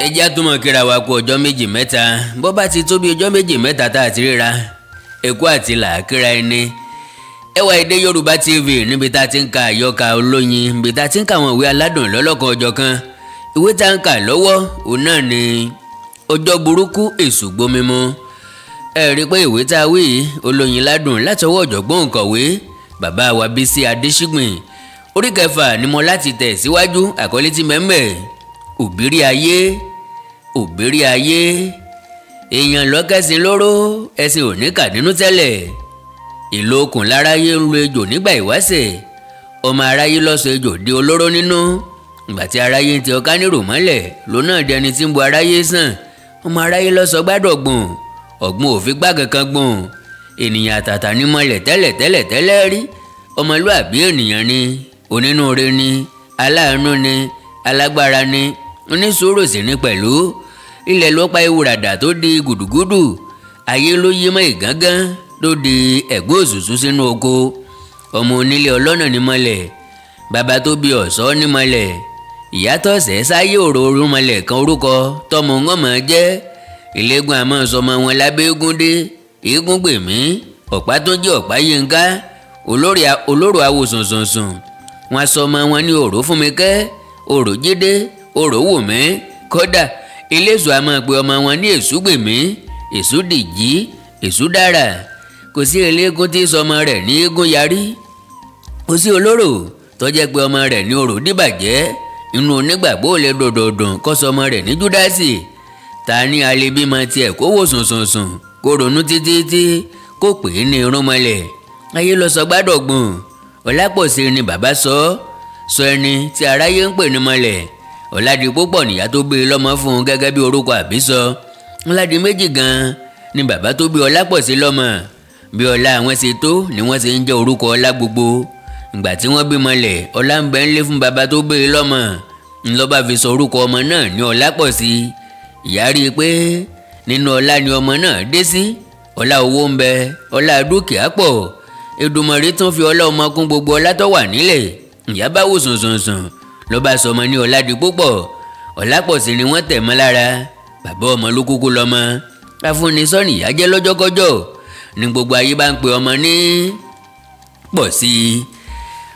ẹjẹ́ àtúmọ̀ kíra wa kú ọjọ́ méjì mẹ́ta bó bá ti tó bí ọjọ́ méjì mẹ́ta tá a ti ríra èkó àti làákíra ẹni. Ẹwà Èdè Yorùbá TV níbi tá a ti ń ka àyọkà olóyin níbi tá a ti ń ka àwọn ìwé aládùn lọ́lọ́kan ọjọ́ kan. Ìwé tá a ń kà lọ́wọ́ òun náà ni ọjọ́ burúkú èṣù gbómímú. Ẹ rí i pé ìwé tá a wí olóyin ládùn látọwọ́ ọ̀jọ̀gbọ́n òǹkọ̀wé bàbá wa Bísí Adéṣígbìn. Orí kẹfà ni mo láti tẹ̀ síwájú àkọlé tí mẹ́mẹ́ òbírí ayé òbírí ayé èèyàn lọ́kẹ́sìn lóró ẹ̀sìn òní kà nínú tẹ́lẹ̀. Ìlò okùn láráyé ń lo ejò nígbà ìwáṣẹ̀ ọmọ aráyé lọ́sọ ejò di olóró nínú. Ìgbà tí aráyé ń tẹ ọká nírò mọ́lẹ̀ lòun náà di ẹni tí ń bu aráyé sàn. Ọmọ aráyé lọ́sọ gbádọ̀gbọ̀n ọ̀gbun òfin gbá kankan gbọ̀n. Ènìyàn àtàtà ní mọ́lẹ̀ tẹ́lẹ̀ rí. Ọmọlúàbí ènìyàn ni, onínúure ni, aláàánú ni, alágbára ni, onísùúrù sì ni pẹ̀lú. Ilẹ̀ ló pa ewúràdà tó di gùdùgùdù. Ayé ló yí mọ́ ìgángán ló di ẹ̀gbọ́n òṣùṣú sínú oko. Ọmọ onílé ọlọ́nà ní mọ́lẹ̀, bàbá tó bí ọ̀ṣọ́ ní mọ́lẹ̀. Ìyá tọ̀sẹ̀ sáyé òróró mọ́lẹ̀ kan orúkọ tọmọ wọn mọ̀ jẹ́. Ìlẹ́gùn àmọ́ sọmọ wọn lábẹ́ eégún dé, eégún gbèmí, ọ̀pá tó jẹ́ ọ̀pá yínká, olóró awo sùnsùnsùn. Wọ́n sọmọ wọn ní òró fún mi kẹ́, òró jídé, òró wù mí. Kódà eléṣù a máa pe ọmọ wọn ní èṣù gbèmí, èṣù dìjí, èṣù dára. Kò sí eléégún tí sọmọ rẹ̀ ní eégún yarí. Kò sí olóró tó jẹ́ pé ọmọ rẹ̀ ní òró dìbàjẹ́. Inú onígbàgbọ́ ò lè dòdòdùn kó sọmọ rẹ̀ ní Júdásì. Ta ni alẹ́ bímọ tiẹ̀ kó wò sùnsùnsùn kó ronú títí kó pè é ní irúnmọlẹ̀. Ayé lọ sọ gbádọ̀gbọ̀n Ọlápọ̀sí ni bàbá sọ ẹni tí aráyé ń pè ní mọ́lẹ̀. Ọ̀làdìpúpọ̀ nìyá tó gbé e lọ́mọ fún un gẹ́gẹ́ bí orúkọ àbísọ. Ọ̀làdìméjì gan-an ni bàbá tó gbé Ọlápọ̀sí lọ́mọ. Bí ọlá àwọn ṣe tó ni wọ́n ṣe ń jẹ́ orúkọ ọlá gbogbo. Ìgbà tí wọ́n bí mọ́lẹ̀ ọlá ń bẹ ń lé fún bàbá tó gbé e lọ́mọ. Ńlọ́ba fi sọ orúkọ ọmọ náà ní Ọlápọ̀sí. Ìyá rí i pé nínú ọlá ni ọmọ náà dé sí. Ọlá owó ń bẹ, ọlá dúkìá pọ̀. Èdùmàrè tún fi ọlá ọmọ kún gbogbo ọlá tó wà nílẹ̀. Ìyá bá wò sùnsùnsùn ló bá sọmọ ní Ọládipúpọ̀. Ọlápọ̀sí ni wọ́n tẹ̀ mọ́ lára. Bàbá ọmọ ló kúkú lọ́mọ. Afúnisọ́ni ìyá jẹ́ lọ́jọ́kọ́jọ́ ní gbogbo ayé bá ń pe ọmọ ní Pọ̀sí.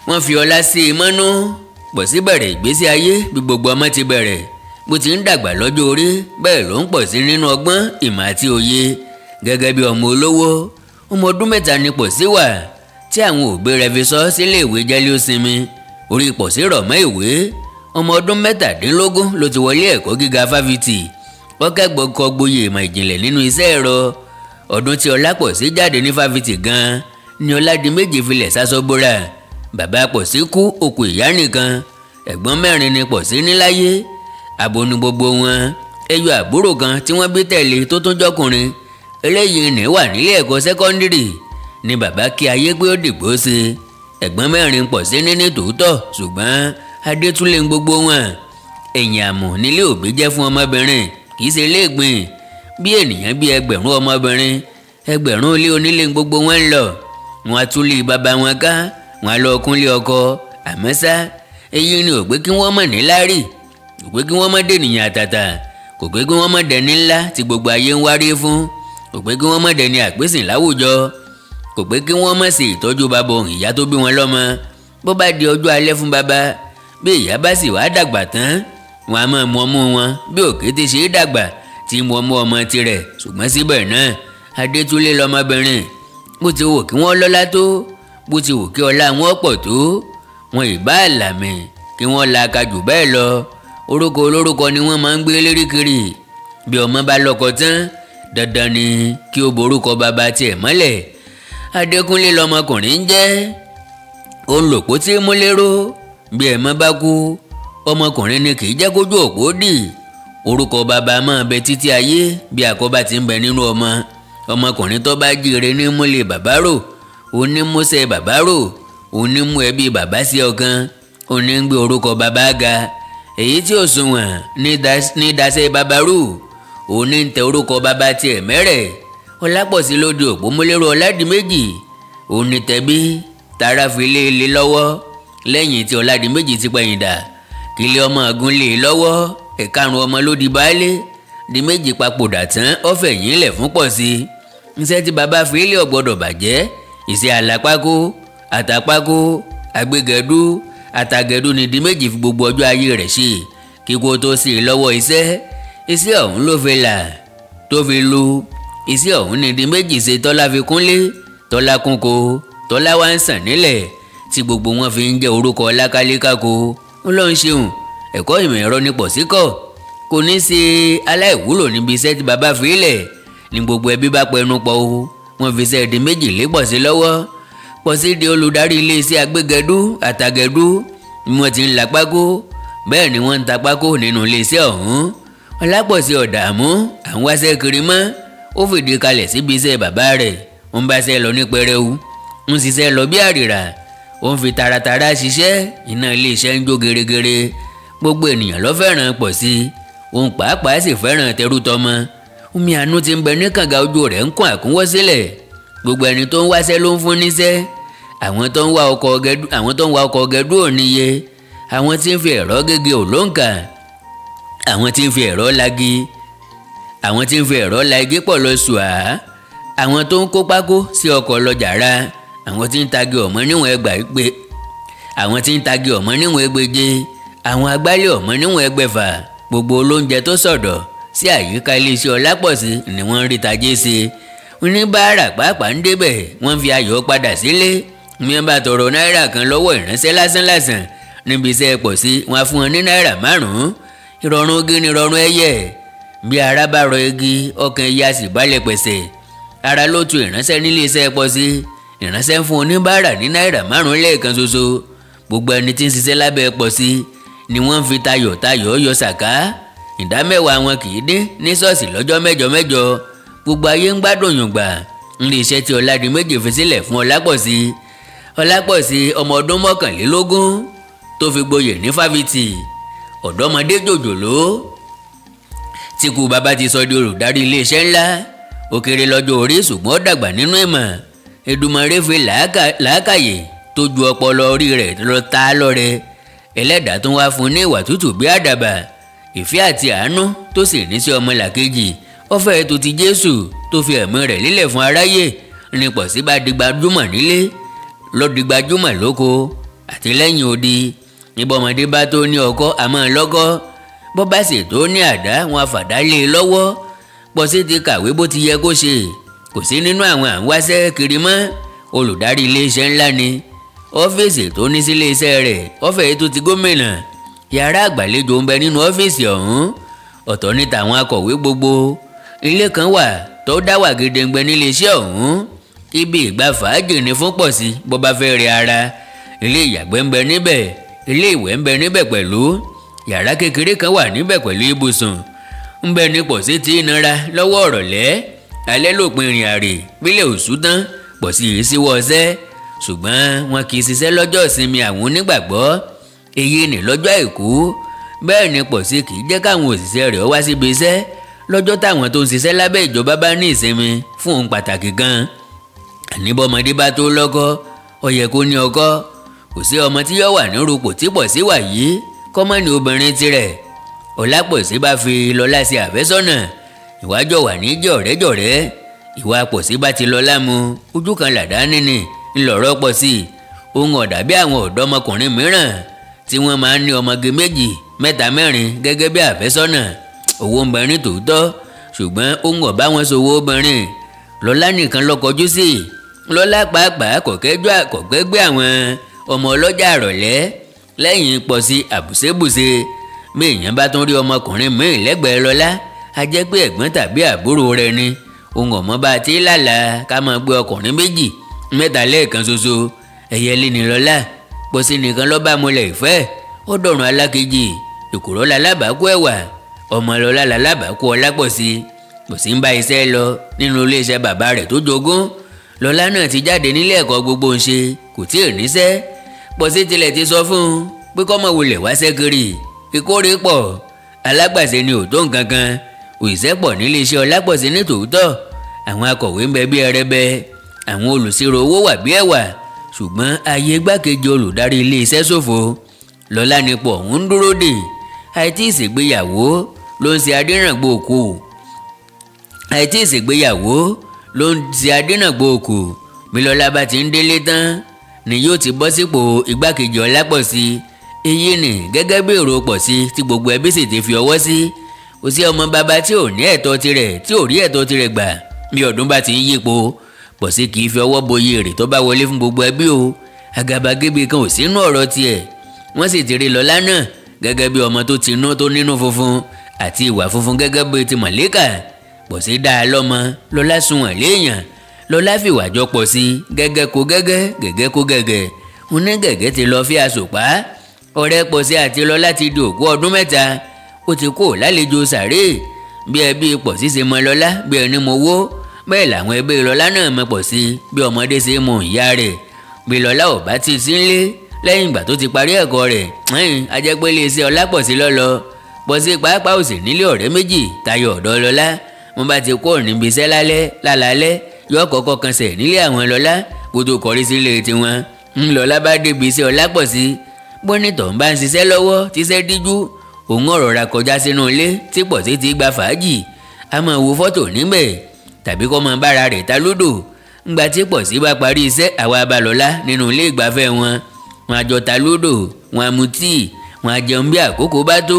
Wọ́n fi ọlá sí i mọ́nú. Pọ̀sí bẹ̀rẹ̀ ìgbésí ayé bí gbogbo ọmọ ti bẹ̀rẹ̀. Bó ti ń dàgbà lọ́jọ́ orí bẹ́ẹ̀ ló ń pọ̀ sí nínú ọgbọ́n ìmọ̀ àti òye. Gẹ́gẹ́ bí ọmọ olówó ọmọ ọdún 3 ni Pọ̀sí wà tí àwọn òbí rẹ̀ fi sọ sílé ìwé jẹ́lé ó sinmi. Orí Pọ̀sí rọ̀ mọ́ ìwé. Ọmọ ọdún 17 ló ti wọlé ẹ̀kọ́ gíga fáfitì. Ó kẹ́kọ̀ọ́ gboyè ìmọ̀ ìjìnlẹ̀ nínú iṣẹ́ ẹ̀rọ. Ọdún tí Ọlápọ̀sí jáde ní fáfitì gan-an ni Ọládìméjì filẹ̀ sásọ́bóra. Bàbá Pọ̀sí kú òkú ìyá nìkan. Ẹ̀gbọ́n 4 ni Pọ̀sí ní láyé. Abo ni gbogbo wọn. Ẹyọ àbúrò kan tí wọ́n bí tẹ̀lé tó tún jọkùnrin. Eléyìí ní wà nílé ẹ̀kọ́ sẹ́kọ́ndírì ni bàbá kí ayé pé ó dìgbò ṣe. Ẹ̀gbọ́n 4 Pọ̀sí ní tòótọ́ ṣùgbọ́n Adétúnlé ń gbogbo wọn. Ẹ̀yìn àmọ̀ nílé òbí jẹ́ fún ọmọbìnrin kì í ṣe léègbìn. Bí ènìyàn bí ẹgbẹ̀rún ọmọbìnrin ẹgbẹ̀rún ilé onílé ń gbogbo wọn ń lọ. Wọn á tún lé bàbá wọn ká, wọn á lọ kúnlé ọkọ. Àmọ́ ṣá èyí ni ò pé kí wọ́n mọ̀ ní lárí, kò pé kí wọ́n mọ̀ dènìyàn àtàtà, kò pé kí wọ́n mọ̀ dẹni ńlá tí gbogbo ayé ń wárí fún, kò pé kí wọ́n mọ̀ dẹni àpèsìn láwùjọ, kò pé kí wọ́n mọ̀ sí ìtọ́jú bàbá òun ìyá tó bí wọn lọ́mọ. Bó bá di ọjọ́ alẹ́ fún bàbá, bí ìyá bá sì wá dàgbà tán, wọn á máa mu ọmú wọn bí òkété ṣe é dàgbà tí mu ọmú ọmọ tirẹ̀. Ṣùgbọ́n síbẹ̀ náà Adétúnlé lọmọbìnrin. Bó ti wù kí wọ́n lọ́lá tó, bó ti wù kí ọlá wọn pọ̀ tó, wọn ìbá àlàmì kí wọ́n la akajù bẹ́ẹ̀ lọ. Orúkọ olórúkọ ni wọ́n máa ń gbé lérí kiri. Bí ọmọ bá lọ́kọ tán dandan ni kí ó borúkọ bàbá tiẹ̀ mọ́lẹ̀. Adékúnlé lọmọkùnrin ń jẹ́. Ó ń lòpó tí mú lérò. Bí ẹ̀mọ́ bá kú ọmọkùnrin ni kì í jẹ́ kójú òpó dì. Orúkọ bàbá máa bẹ títí ayé bí àkọ́bá ti ń bẹ nínú ọmọ. Ọmọkùnrin tó bá jíire ní múlẹ̀ bàbá rò, òun ní múṣẹ́ bàbá rò, òun ní mú ẹbí bàbá sí ọkàn, òun ní ń gbé orúkọ bàbá ga. Èyí tí ò sunwọ̀n ní daṣẹ́ bàbá rò, òun ní ń tẹ orúkọ bàbá tiẹ̀ mẹ́rẹ̀. Ọlápọ̀sí ló di òpómúlérò Ọládìméjì. Òun ní tẹ̀bí tara fi lé lọ́wọ́ lẹ́yìn tí Ọládìméjì ti pẹ̀yìndà. Kílé ọmọ ogun lé lọ́wọ́ ẹ̀karùn ọmọ ló di baálé, di méjì papòdà tán ó fẹ̀yìn lẹ̀ fún Pọ̀sí. Iṣẹ́ tí bàbá fi lé ò gbọ́dọ̀ bàjẹ́, iṣẹ́ alápákó, àtàpákó, àgbégẹ̀dú, àtàgẹ̀dú ni di méjì fi gbogbo ọjọ́ ayé rẹ̀ ṣe kíkó tó sì lọ́wọ́ iṣẹ́ ọ̀hún ló fi là tó fi lu. Iṣẹ́ ọ̀hún ni di méjì ṣe Tọ́lá fi kúnlé, Tọ́lá kúnko, Tọ́lá wá ń sàn nílẹ̀ tí gbogbo wọn fi ń jẹ́ orúkọ lákàlékàkó. Ọlọ́run ṣeun, ẹ̀kọ́ ìmọ̀ ẹ̀rọ ní Pọ̀sí kọ́, kò ní ṣe aláìwúlò níbi iṣẹ́ tí bàbá fi lẹ̀. Ní gbogbo ẹbí bá pẹnu pọ̀ o, wọ́n fi iṣẹ́ di méjì lé Pọ̀sí lọ́wọ́. Pọ̀sí di olùdarí iléeṣẹ́ agbégẹdú àtàgẹ̀dú ni wọ́n ti ń la pákó, bẹ́ẹ̀ ni wọ́n ń ta pákó nínú iléeṣẹ́ ọ̀hún. Ọlápọ̀sí ọ̀dààmú àwọn wáṣẹ́ kiri mọ́, ó fìdí kalẹ̀ síbi iṣẹ́ bàbá rẹ̀, ó ń báṣẹ́ lọ ní pẹrẹu, ń ṣiṣẹ́ lọ bí àrìrà, ó ń fi taratara ṣiṣẹ́, iná iléeṣẹ́ ń jó geregere. Gbogbo ènìyàn ló fẹ́ràn Pọ̀sí, òun pàápàá sì fẹ́ràn tẹrú tọmọ. Omi àánú tí ń bẹ ní kànga ojú rẹ̀ ń kún àkúnwọ́ sílẹ̀. Gbogbo ẹni tó ń wáṣẹ́ ló ń fún níṣẹ́. Àwọn tó ń wá ọkọ̀ gẹdú ò níye, àwọn tí ń fi ẹ̀rọ gègé ò lóǹkà, àwọn tí ń fi ẹ̀rọ lagi, àwọn tí ń fi ẹ̀rọ la igi pọ̀ lọ ṣùà, àwọn tó ń kó pákó sí ọkọ̀ lọ jàrá, àwọn tí ń tagi ọ̀mọ́ níwọ̀n ẹgbàágbé, àwọn tí ń tagi ọ̀mọ́ níwọ̀n ẹgbẹ̀je, àwọn agbálẹ̀ ọ̀mọ́ níwọ̀n ẹgbẹ̀fà. Gbogbo olóúnjẹ tó sọ̀dọ̀ sí àyíká iléeṣẹ́ Ọlápọ̀sí ni wọ́n ń rí tajé ṣe. Oníbàárà pàápàá ń débẹ̀, wọ́n fi ayọ̀ padà sílé. Wọ́n bá tọrọ náírà kan lọ́wọ́ ìránṣẹ́ lásánlàsàn níbi iṣẹ́ Pọ̀sí, wọ́n á fún wọn ní náírà 5. Ìrọ̀rùn ogi ni ìrọ̀rùn ẹyẹ. Bí ara bá rọ igi, ọkàn ẹyẹ á sì balẹ̀ pẹ̀sẹ̀. Ara ló tu ìránṣẹ́ nílé iṣẹ́ Pọ̀sí. Ìránṣẹ́ ń fún oníbàárà ní náírà 5 lẹ́ẹ̀kan ṣoṣo. Gbogbo ẹni tí ń ṣiṣẹ́ lábẹ́ Pọ̀sí ni wọ́n fi tayọ̀tayọ̀ yọ sàká. Ìdámẹ́wàá wọn kì í dín ní ṣọ́ọ̀ṣì lọ́jọ́ mẹ́jọ. Gbogbo ayé ń gbádùn yùngbà nílé iṣẹ́ tí Ọládìméjì fi sílẹ̀ fún Ọlápọ̀sí. Ọlápọ̀sí ọmọ ọdún 21 tó fi gboyè ní fáfitì, ọ̀dọ́mọdé jòjòló tí ikú bàbá ti sọ di olùdarí iléeṣẹ́ ńlá. Ó kéré lọ́jọ́ orí ṣùgbọ́n ó dàgbà nínú ìmọ̀. Èdùmàrè fi làákàyè tó ju ọpọlọ orí rẹ̀ lọ ta lọ́rẹ. Ẹlẹ́dàá tún wá fún ní ìwà tútù bí àdàbà, ìfẹ́ àti àánú tó sì ní sí ọmọlàkejì. Ó fẹ́ tó ti Jésù tó fi ẹ̀mí rẹ̀ lílẹ̀ fún aráyé. Ní Pọ̀sí bá di gbajúmọ̀ nílé, ló di gbajúmọ̀ lóko àti lẹ́yìn odi. Níbọ̀mọdé bá tó ní ọkọ́ àmọ́ lọ́kọ́, bó bá sì tó ní àdá wọn àfàdá lé e lọ́wọ́. Pọ̀sí ti kàwé bó ti yẹ kó ṣe, kò sí nínú àwọn àwáṣẹ́ kiri mọ́. Olùdarí iléeṣẹ́ ńlá ni. Ọ́fíìsì tó ní sí iléeṣẹ́ rẹ̀ ọ̀fẹ́ tó ti gómìnà. Yàrá àgbàlejò ń bẹ nínú ọ́fíìsì ọ̀hún. Ọ̀tọ̀ ní tàwọn akọ̀wé gbogbo. Ilé kan wà tó dá wà gedengbe nílé iṣẹ́ ọ̀hún. Ibi ìgbà fàájì ni fún Pọ̀sí bó bá fẹ́ rí ara. Ilé ìyàgbẹ́ ń bẹ níbẹ̀, ilé ìwẹ̀ ń bẹ níbẹ̀ pẹ̀lú. Yàrá kékeré kan wà níbẹ̀ pẹ̀lú ibùsùn. Ń bẹ ní Pọ̀sí tí nara lọ́wọ́ ọ̀rọ̀lẹ́. Alẹ́ lópin ìrìn àrè bílẹ̀ òṣù tán, Pọ̀sí yìí síwọ́ ọṣẹ́. Ṣùgbọ́n wọn kì í ṣiṣẹ́ lọ́jọ́ ìsinmi àwọn onígbàgbọ́. Èyí ni lọ́jọ́ àìkú. Bẹ́ẹ̀ ni Pọ̀sí kì í jẹ́ káwọn òṣìṣẹ́ rẹ̀ wá síbi iṣẹ́ lọ́jọ́ táwọn tó ń ṣiṣẹ́ lábẹ́ ìjọba bá ní ìsinmi fún ohun pàtàkì gan. Àníbọ̀mọdé bá tó lọ́kọ, ó yẹ kó ní ọkọ. Kò sí ọmọ tí yóò wà nírúpò tí Pọ̀sí wà yìí kọ́mọ́ ní obìnrin tirẹ̀. Ọlápọ̀sí bá fi Lọlá ṣe àfẹ́sọ́nà. Ìwájọ́ wà ní jọ̀rẹ́jọ̀rẹ́. Ìwà Pọ̀sí bá ti Lọlá mu, ojú kan làdá níní ńlọrọ̀ Pọ̀sí. Ohun ọ̀dà bí àwọn ọ̀dọ́mọkùnrin mìíràn tí wọ́n máa ń ní ọmọge 2, 3, 4 gẹ́gẹ́ bí àfẹ́sọ́nà. Owó ń bẹ ní tòótọ́, ṣùgbọ́n ohun ọ̀bá wọn ṣòwò obìnrin. Lọlá nìkan ló kọjú sí. Lọlá pàápàá kò kẹ́gbẹ́ àwọn ọmọ ọlọ́jà àrọ̀lẹ́. Lẹ́yìn Pọ̀sí àbùṣebùṣe, bí èèyàn bá tún rí ọmọkùnrin míì lẹ́gbẹ̀ẹ́ Lọlá, a jẹ́ pé ẹ̀gbọ́n tàbí àbúrò rẹ̀ ni. Ohun ọ̀mọ bá ti lálàá ká máa gbé ọkùnrin 2, 3 lẹ́ẹ̀kan ṣoṣo. Ẹyẹlé ni Lọlá. Pọ̀sí nìkan ló bá múlẹ̀ ìfẹ́. Ó dọ̀rùn alákejì. Ìkùrọ̀ lalábàákú ẹ̀wà. Ọmọ Lọlá lalábàákú Ọlápọ̀sí. Pọ̀sí ń bá iṣẹ́ lọ nínú iléeṣẹ́ bàbá rẹ̀ tó jogún. Lọlá náà ti jáde nílé ẹ̀kọ́ gbogbo ń ṣe, kò tí ì níṣẹ́. Pọ̀sí tilẹ̀ ti sọ fún un pé kọ́mọ wulẹ̀ wáṣẹ́ kiri. Ìkórè pọ̀, alágbàṣe ni ò tó nǹkan kan. Òṣìṣẹ́ pọ̀ nílé iṣẹ́ Ọlápọ̀sí ní tòótọ́. Àwọn akọ̀wé ń bẹ bí ẹrẹbẹ, àwọn olùṣirò owó wà bí ẹ̀wà. Ṣùgbọ́n ayé igbákejì olùdarí ilé iṣẹ́ ṣòfò. Lọlá nípò ọ̀hún dúró dè. àìtí ìṣègbéyàwó ló ń ṣe adínàgbò òkú àìtí ìṣègbéyàwó ló ń ṣe adínàgbò òkú bí Lọ́lá bá ti ń délé tán ni yóò ti bọ́ sípò igbákejì Ọlápọ̀sí èyí ni gẹ́gẹ́ bí èrò Pọ̀sí tí gbogbo ẹbí sì ti fi ọwọ́ sí kò sí ọmọ bàbá tí ò ní ẹ̀tọ́ tirẹ̀ tí ò rí ẹ̀tọ́ tirẹ̀ gbà bí ọdún bá ti ń yípo Pọ̀sí kì í fi ọwọ́ boyè èrè tó bá wọlé fún gbogbo ẹbí o àgàbàgebè kan ò sínú ọ̀rọ̀ tiẹ̀ wọ́n sì ti rí Lọ́lá náà gẹ́gẹ́ bí ọmọ tó tinú tó nínú funfun àti ìwà funfun gẹ́gẹ́ bí ti Mọ̀lẹ́kà Pọ̀sí dá a lọ́mọ Lọ́lá sunwọ̀n léèyàn Lọ́lá fìwà jọ Pọ̀sí gẹ́gẹ́ kó gẹ́gẹ́ kó gẹ́gẹ́ oní gẹ́gẹ́ ti lọ fi àsùpá ọ̀rẹ́ Pọ̀sí àti Lọ́lá ti di òkú ọdún 3 ó ti kó lálejò sàré bí ẹbí Pọ̀sí ṣe mọ Lọ́lá bí ẹni mọ owó bẹ́ẹ̀ làwọn ẹbí Lọ́lá náà mọ Pọ̀sí bí ọmọdé ṣe mọ ìyá rẹ̀ bí Lọ́lá ò bá ti sí nílé lẹ́yìn ìgbà tó ti parí ẹ̀kọ́ rẹ̀ ajẹ́pẹ́ iléeṣẹ́ Ọlápọ̀sí lọ́lọ́ Pọ̀sí pàápàá ò sì nílé ọ̀rẹ́ méjì tayọ ọ̀dọ̀ Lọ́lá wọn bá ti kó níbi iṣẹ́ lálẹ́ yọ kọ́kọ́ kan sẹ̀ nílé àwọn Lọ́lá kó tó kọrí sílé tiwọn Lọ́lá bá débi iṣẹ́ Ọlápọ̀sí bọ́nìtọ̀ ń bá ń ṣiṣẹ́ lọ́wọ́ tíṣẹ́ díjú òun ọ̀rọ̀ ra kọjá sínú ilé tí Pọ̀sí ti gba fàájì a máa wo fọ́tò níbẹ̀ tàbí kó máa bára rẹ̀ ta lúdò ńgbà tí Pọ̀sí bá parí iṣẹ́ àwa bá Lọ́lá nínú ilé ìgbafẹ́ wọn á jọ ta lúdò wọn á mu tíì wọn á jẹun bí àkókò bá tó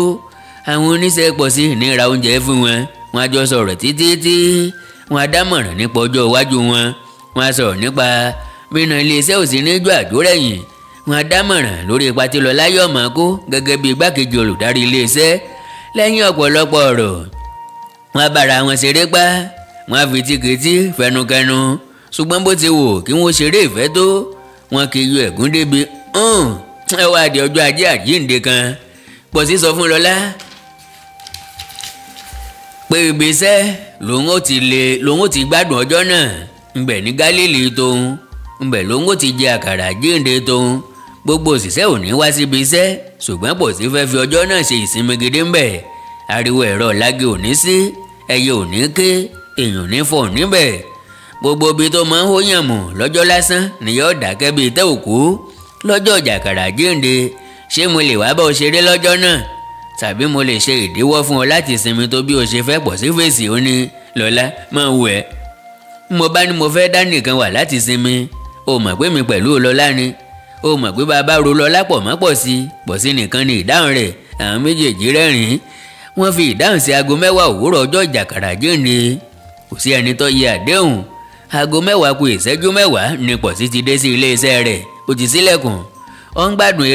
àwọn oníṣẹ́ Pọ̀sí ní ra oúnjẹ fún wọn á jọ sọ̀rọ̀ títí wọn á dámọ̀ràn nípa ọjọ́ iwájú wọn á sọ̀rọ̀ nípa bínú iléeṣẹ́ òsì níjọ́ àjórẹ̀yìn wọn á dámọ̀ràn lórí ipa tí Lọ́lá yóò máa kó gẹ́gẹ́ bí igbákejì olùdarí iléeṣẹ́ lẹ́yìn ọ̀pọ̀lọpọ̀ ọ̀rọ̀ wọn á bára wọn ṣeré pa wọn á fi tíketí fẹnukẹnu ṣùgbọ́n bó ti wò kí wọ́n ṣeré ìfẹ́ tó wọn kì í yọ ẹ̀gún débi ẹ wá di ọjọ́ ajé àjíǹde kan Pọ̀sí sọ fún Lọ́lá pé ibi iṣẹ́ lòun ó ti gbádùn ọjọ́ náà ńbẹ̀ ní Gálílì tóun ńbẹ̀ lòun ó ti jẹ àkàrà àjíǹde tóun gbogbo òṣìṣẹ́ ò ní wá síbi iṣẹ́ ṣùgbọ́n Pọ̀sí fẹ́ fi ọjọ́ náà ṣe ìsinmi gidi ńbẹ̀ ariwo ẹ̀rọ lágé ò ní sí ẹyẹ ò ní ké èèyàn ò ní fọ̀ níbẹ̀ gbogbo ibi tó máa ń hóyàn mù lọ́jọ́ lásán ni yóò dákẹ́ bíi tẹ́ òkú lọ́jọ́ jàkàrà jíǹde ṣé mo lè wá bá ọ ṣeré lọ́jọ́ náà tàbí mo lè ṣe ìdíwọ́ fún ọ láti sinmi tó bí o ṣe fẹ́ Pọ̀sí fèsì ó ní Lọ́lá máa wù ẹ́ mo bá ní mo fẹ́ dá nìkan wà láti sinmi o mọ̀ pé mi pẹ̀lú Lọ́lá ni o mọ̀ pé bàbá ro Lọ́lá pọ̀ mọ́ Pọ̀sí nìkan ni ìdáhùn rẹ̀ àwọn méjèèjì rẹ́rìn-ín wọ́n fi ìdáhùn sí aago 10 òwúrọ̀ ọjọ́ ìjàkàrà jíǹde kò sí ẹni tó yẹ àdéhùn aago 10 kù ìṣẹ́jú 10 ni Pọ̀sí ti dé sí iléeṣẹ́ rẹ̀ ó ti ṣílẹ̀kùn ó ń gbádùn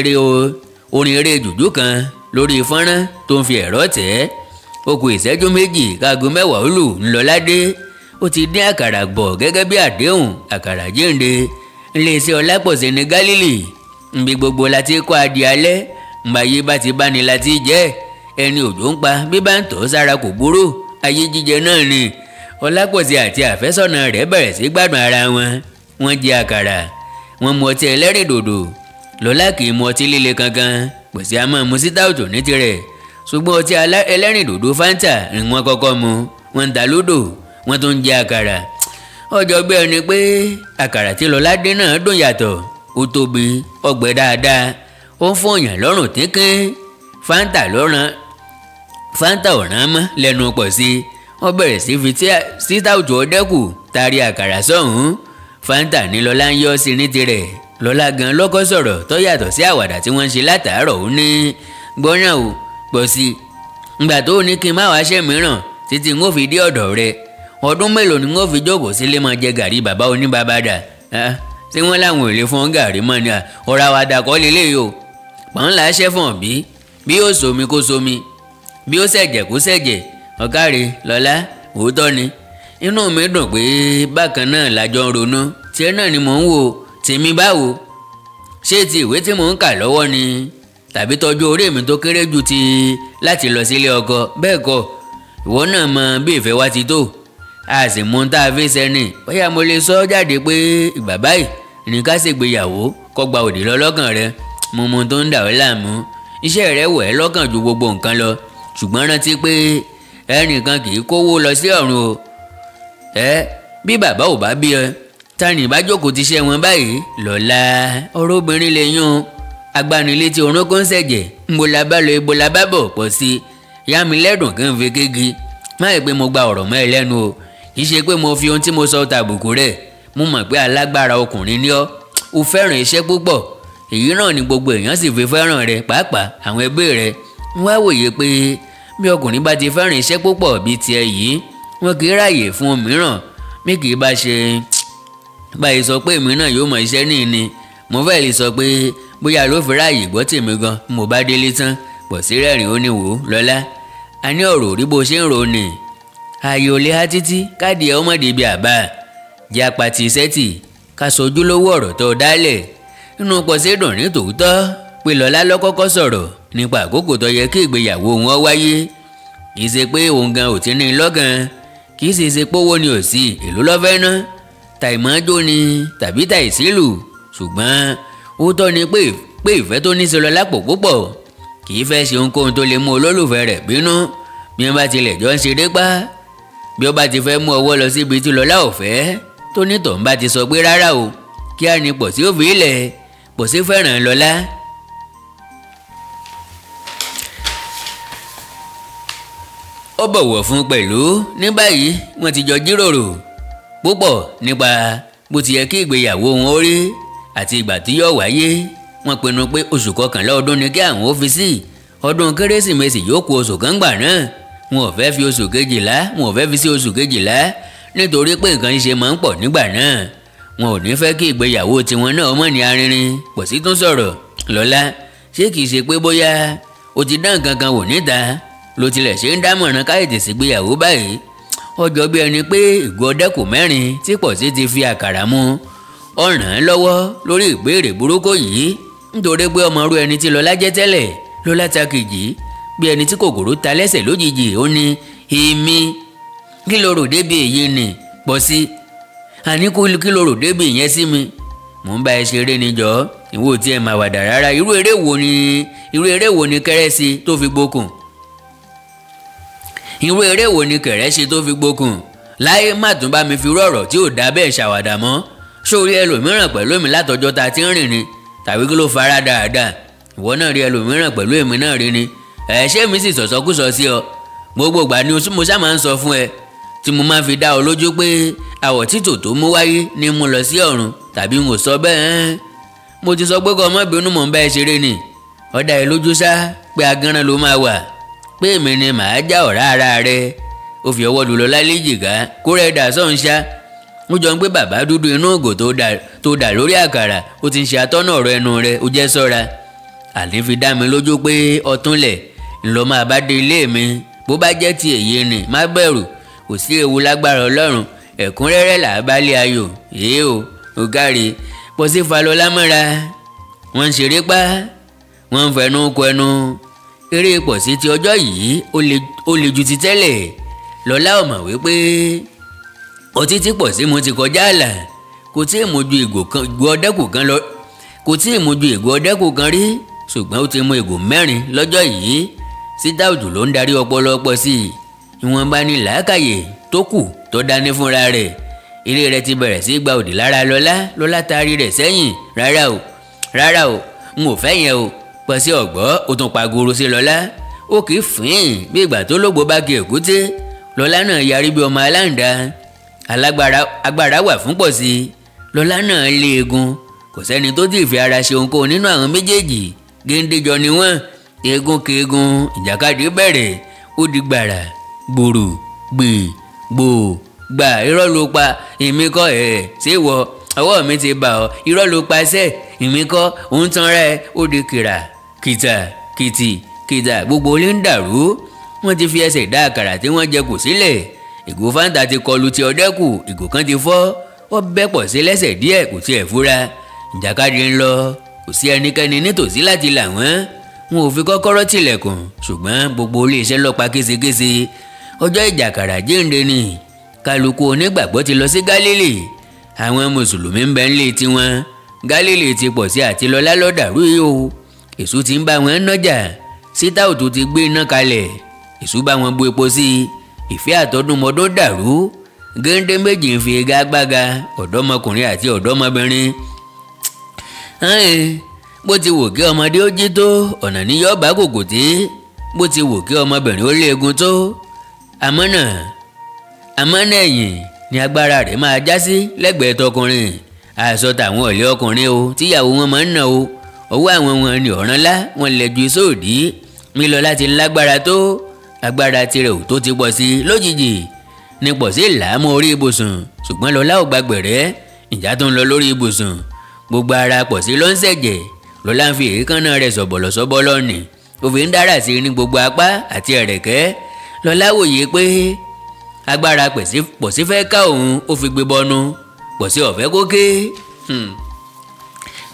orin eré jùjú kan lórí fọ́nrán tó ń fi ẹ̀rọ tẹ̀ ẹ́ ó kù ìṣẹ́jú 2 káago 10 ó lù ńlọ́lá dé ó ti dín àkàrà bọ̀ gẹ́gẹ́ bí àdéhùn àkàrà jíǹde iléeṣẹ́ Ọlápọ̀sí ní Gálílì nbí gbogbo la ti kọ́ adìẹ alẹ́ nbàyé bá ti bá ní la ti jẹ́ ẹni òjò ń pa bí bá ń tọ́ sára kò burú ayé jíjẹ náà ni Ọlápọ̀sí àti àfẹ́sọ́nà rẹ̀ bẹ̀rẹ̀ sí gbádùn ara wọn wọ́n jẹ àkàrà wọ́n mu ọtí ẹlẹ́rìndòdò Lọ́lá kì í mu ọtí líle kankan Pọ̀sí a máa mu sítáùtù ní tirẹ̀ ṣùgbọ́n ọtí ẹlẹ́rìndòdò Fanta ni wọ́n kọ́kọ́ mu wọ́n ń ta lúdò wọ́n tún ń jẹ àkàrà ọjọ́ gbé ẹni pé àkàrà tí Lọ́lá dín náà dùn yàtọ̀ ó tóbi ọgbẹ́ dáadáa ó ń fún òyàn lọ́rùn tínkín Fanta ọ̀ràn mọ́ lẹ́nu Pọ̀sí wọ́n bẹ̀rẹ̀ sí fi sítáùtù ọdẹ́kù taari àkàrà sọ́hún Fanta ní Lọ́lá ń yọ sí ní tirẹ̀ Lọ́lá gan lọ́kọ́ sọ̀rọ̀ tó yàtọ̀ sí àwàdà tí wọ́n ń ṣe látàárọ̀ ó ní gbọ́ràn o Pọ̀sí ngbà tó ní kí n má wáá ṣe mìíràn títí n ó fi dé ọ̀dọ̀ rẹ ọdún mélòó ni n ó fi jókòó sílé máa jẹ gàrí bàbá oníbàbàdà ṣé wọ́n láwọn ò lè fún gàrí mọ́ ni ọ̀rọ̀ àwàdà kọ́ lélẹ́yìí o pọ̀n là á ṣẹ́fọ̀n bí ó somi kó somi bí ó ṣẹ̀jẹ̀ kó ṣẹ̀jẹ̀ ọ̀káre Lọ́lá òótọ́ ni inú mi dùn pé bákan náà lájọ ń ronú tiẹ̀ náà ni mò ń wò tèmi báwo ṣé ti ìwé tí mò ń kà lọ́wọ́ ni tàbí tọ́jú orí mi tó kéré ju ti láti lọ sílé ọkọ bẹ́ẹ̀ kọ́ ìwọ náà mọ bí ìfẹ́ wa ti tó a sì mú tá a fi sẹ́ni bóyá mo lè sọ jáde pé ìgbà báyìí ní ká ṣègbéyàwó kó gba òdì lọ lọ́kàn rẹ mo mọ tó ń dà ọ́ láàmú iṣẹ́ rẹ wọ̀ ẹ́ lọ́kàn ju gbogbo nǹkan lọ ṣùgbọ́n rántí pé ẹnìkan kì í kówó lọ sí ọ̀run o bí bàbá ò bá bí ẹ tani bá jókòó ti ṣe wọn báyìí Lọ́lá ọ̀rọ̀ obìnrin lè yún agbanilétí orúnkún ń ṣẹ̀jẹ̀ ńbo la bá lọ ibo la bá bọ̀ pọ̀ sí i yá mi lẹ́dùn kí n fi kéegi má yẹ pé mo gba ọ̀rọ̀ mọ́ ẹ lẹ́nu o kì í ṣe pé mo fi ohun tí mo sọ tàbùkù rẹ̀ mo mọ̀ pé alágbára ọkùnrin ni ọ́ o fẹ́ràn iṣẹ́ púpọ̀ èyí náà ni gbogbo èèyàn sì fi fẹ́ràn rẹ pàápàá àwọn ẹbí rẹ ń wá wòye pé bí ọkùnrin bá ti fẹ́ràn iṣẹ́ púpọ̀ bíi tiẹ̀ yìí wọn kì í ráàyè fún òmíràn bí kì í bá ṣe báyìí sọ pé èmi náà yóò mọ iṣẹ́ ní ni mo fẹ́ lè sọ pé bóyá ló fi ráàyè gbọ́ tèmi gan mo bá délé tán pọ̀ sí rẹ́rìn ó ní wò ó lọ́lá a ní ọ̀rọ̀ rí bó ṣe ń rò ní ààyè ò lè há títí káàdì ẹ̀ ọmọdé bíi àbá jẹ́ apàtì sẹ́tì ká sọ ojúlówó ọ̀rọ̀ tó dálẹ̀ inú pọ̀ sí dùn ní tòótọ́ pé lọ́lá lọ́kọ́kọ́ sọ̀rọ̀ nípa àkókò tó yẹ kí ìgbéyàwó wọn wáyé kì í ṣe pé òun gan ò ti ní lọ́gàn kì í sì ṣe pówó ni ò sí èló lọ́fẹ́ ná tàìmọ́jó ni tàbí tàìsílù ṣùgbọ́n ó tọ́ ni pé ìfẹ́ tó ní sí Lọ́lá pọ̀ púpọ̀ kì í fẹ́ ṣe ohunkóhun tó lè mú olólùfẹ́ rẹ̀ bínú bí wọ́n bá tilẹ̀ jọ ń ṣeré pa bí ó bá ti fẹ́ mú ọwọ́ lọ síbi tí Lọ́lá ò fẹ́ tó nítọ̀ ń bá ti sọ pé rárá o kí á ní pọ̀ sí òfin ilẹ̀ pọ̀ sí fẹ́ràn Lọ́lá. ó bọ̀wọ̀ fún pẹ̀lú ní báyìí wọ́n ti jọ jíròrò púpọ̀ nípa bó ti yẹ kí ìgbéyàwó wọn ó rí àti ìgbà tí yóò wáyé wọ́n pinnu pé oṣù kọkànlá ọdún ni kí àwọn ó fi sí ọdún kérésìmesì yóò kù oṣù kan gbà náà wọn ò fẹ́ fi oṣù kejìlá wọn ò fẹ́ fi sí oṣù kejìlá nítorí pé nǹkan ṣe máa ń pọ̀ nígbà náà wọn ò ní fẹ́ kí ìgbéyàwó tiwọn náà ọmọ ní arinrin pọ̀ sí tún sọ̀rọ̀ Lọ́lá ṣé kìí ṣe pé bóyá o ti dá nǹkan kan wò níta ló tilẹ̀ ṣe ń dámọ̀ràn káyọ̀tì sígbéyàwó báyìí ọjọ́ bí ẹni pé ìgò ọdẹ́kù mẹ́rin tí pọ̀ sí ti fi àkàrà mu ọ̀ràn lọ́wọ́ lórí ìbéèrè burúkú yìí nítorí pé ọmọọrú ẹni tí Lọ́lá jẹ́ tẹ́lẹ̀ Lọ́lá ta kejì bí ẹni tí kòkòrò ta lẹ́sẹ̀ lójijì ó ní èmi kí ló rò débi èyí ni pọ̀ sí àní kí ló rò débi ìyẹn sí mi mò ń bá ẹ ṣeré níjọ́ ìwọ tí ẹ máa wàdà rárá irú eré wo ni kérésì tó fi gbókùn irú eré wo ni kẹ̀rẹ́ṣe tó fi gbókùn láyé má tún bá mi fi rọ̀rọ̀ tí ò dá bẹ́ẹ̀ ṣàwàdà mọ́ sórí ẹlòmíràn pẹ̀lú èmi látọjọ́ ta ti ń rìn ni tàbí kí ló fara dáadáa ìwọ náà rí ẹlòmíràn pẹ̀lú èmi náà rí ni ẹ̀ṣẹ́ mi sì sọ̀sọ́kùsọ sí ọ gbogbo ìgbà ni mo ṣá máa ń sọ fún ẹ tí mo máa fi dá ọ lójú pé àwọ̀ títò tó mú wáyé ni mo lọ sí ọ̀run tàbí n ò sọ bẹ́ẹ̀ mo ti sọ pé kọ́ ọmọbìnrin mò ń bá ẹ ṣeré ni ọ̀dà ẹ lójú sá pé agánran ló máa wà pé èmi ni màá já ọ̀rá ara rẹ ó fi ọwọ́ lù Lọ́lá léjìká kó rẹ̀ dà sọ́n ṣá ó jọ ń pé bàbá dúdú inú ògò tó dà lórí àkàrà ó ti ń ṣe atọ́nà ọ̀rọ̀ ẹnu rẹ ó jẹ́ sọ́ra àní fi dá mi lójú pé ọtúnlẹ̀ ńlọ máa bá dé ilé mi bó bá jẹ́ ti èyí ni má bẹ̀rù kò sí ewu lágbára Ọlọ́run ẹ̀kúnrẹ́rẹ́ là á bá lé ayò èé o gáre pọ̀ sí fa Lọ́lá mọ́ra wọ́n ń ṣeré pa wọ́n ń fẹnu kọ ẹnu eré pọ̀ sí ti ọjọ́ yìí ó le ju ti tẹ́lẹ̀ Lọ́lá ò mọ̀ wípé ọtí tí pọ̀ sí mu ti kọjá àlà kò tí ì mu ju ìgò ọdẹ́kù kan lọ kò tí ì mu ju ìgò ọdẹ́kù kan rí ṣùgbọ́n ó ti mu ìgò mẹ́rin lọ́jọ́ yìí sítáùtù ló ń darí ọpọlọ pọ̀ sí i ìwọ̀nba ni làákàyè tó kù tó dání fúnra rẹ̀ eré rẹ̀ ti bẹ̀rẹ̀ sí gba òdì lára Lọ́lá taari rẹ̀ sẹ́yìn rárá o n ò fẹ́ yẹn o pọ̀ sí ọ̀gbọ́ ó tún pa goro sí Lọ́lá ó kì í fín bí ìgbà tó lógbó bá kí èkúté Lọ́lá náà yarí bí ọmọ aláǹda agbára wà fún pọ̀ sí Lọ́lá náà lé egun kò sẹ́ni tó ti fi ara ṣe ohunkóhun nínú àwọn méjèèjì géńdéjọ ni wọ́n egun keegun ìjàkadì bẹ̀rẹ̀ ó di gbàrà gbòrò gbò gbà irọ́ ló pa èmi kọ́ ẹ̀ ṣé wọ ọwọ́ mi ti bà ọ́ irọ́ ló pa ṣẹ́ èmi kọ́ òun tan rẹ̀ ó di kìrà kìtà gbogbo olè ń dàrú wọ́n ti fi ẹsẹ̀ dá àkàrà tí wọ́n jẹ kù sílẹ̀ ìgò fanta ti kọlu ti ọdẹ́kù ìgò kan ti fọ́ ó bẹ́ pọ̀ sí lẹ́sẹ̀ díẹ̀ kò tiẹ̀ fura ìjàkadì ń lọ kò sí ẹnikẹ́ni nítòsí láti là wọ́n wọn ò fi kọ́kọ́rọ́ tilẹ̀kùn ṣùgbọ́n gbogbo iléeṣẹ́ lọ́pa késekése ọjọ́ ìjàkàrà jíǹde ni kálukú onígbàgbọ́ ti lọ sí Gálílì àwọn mùsùlùmí ń bẹ nílé tiwọn Gálílì ti pọ̀ sí àti Lọ́lá lọ́dàrú yìí o èṣù ti ń bá wọn nájà sítáùtù ti gbé iná kalẹ̀ èṣù bá wọn bu epo sí ìfẹ́ àtọdúnmọdún dàrú géńdé méjì ń fi igagbága ọ̀dọ́mọkùnrin àti ọ̀dọ́mọbìnrin bó ti wù kí ọmọdé ó jí tó ọ̀nà ní yọ́ bá kùkùté, bó ti wù kí ọmọbìnrin ó léegun tó àmọ́nà ẹ̀yìn ni agbára rẹ̀ máa já sí lẹ́gbẹ̀ẹ́ tọkùnrin. Àṣọ tàwọn ọ̀lẹ́ ọkùnrin o tíyàwó wọn máa ń nà o, ọwọ́ àwọn wọn ni ọ̀ràn lá wọn lẹ́jú sóòdì. Mílọ́lá ti lágbára tó, agbára tirẹ̀ ò tó ti pọ̀ sí i lójijì ní pọ̀ sí làámú orí ibùsùn, ṣùgbọ́n Lọlá ò gbàgbẹ̀rẹ́ ìjà tó ń lọ lórí ibùsùn. Gbogbo ara pọ̀ sí ló ń ṣẹ̀jẹ̀. Lọlá ń fi èékánná rẹ̀ sọ̀bọ̀lọ̀sọ̀bọ̀lọ̀ nì, ó fi ń dára sí ní gbogbo apá àti ẹ̀rẹ̀kẹ́. Lọlá wòye pé agbára Pọ̀sí fẹ́ ká òun, ó fi gbé bọnu. Pọ̀sí ọ̀fẹ́ kókè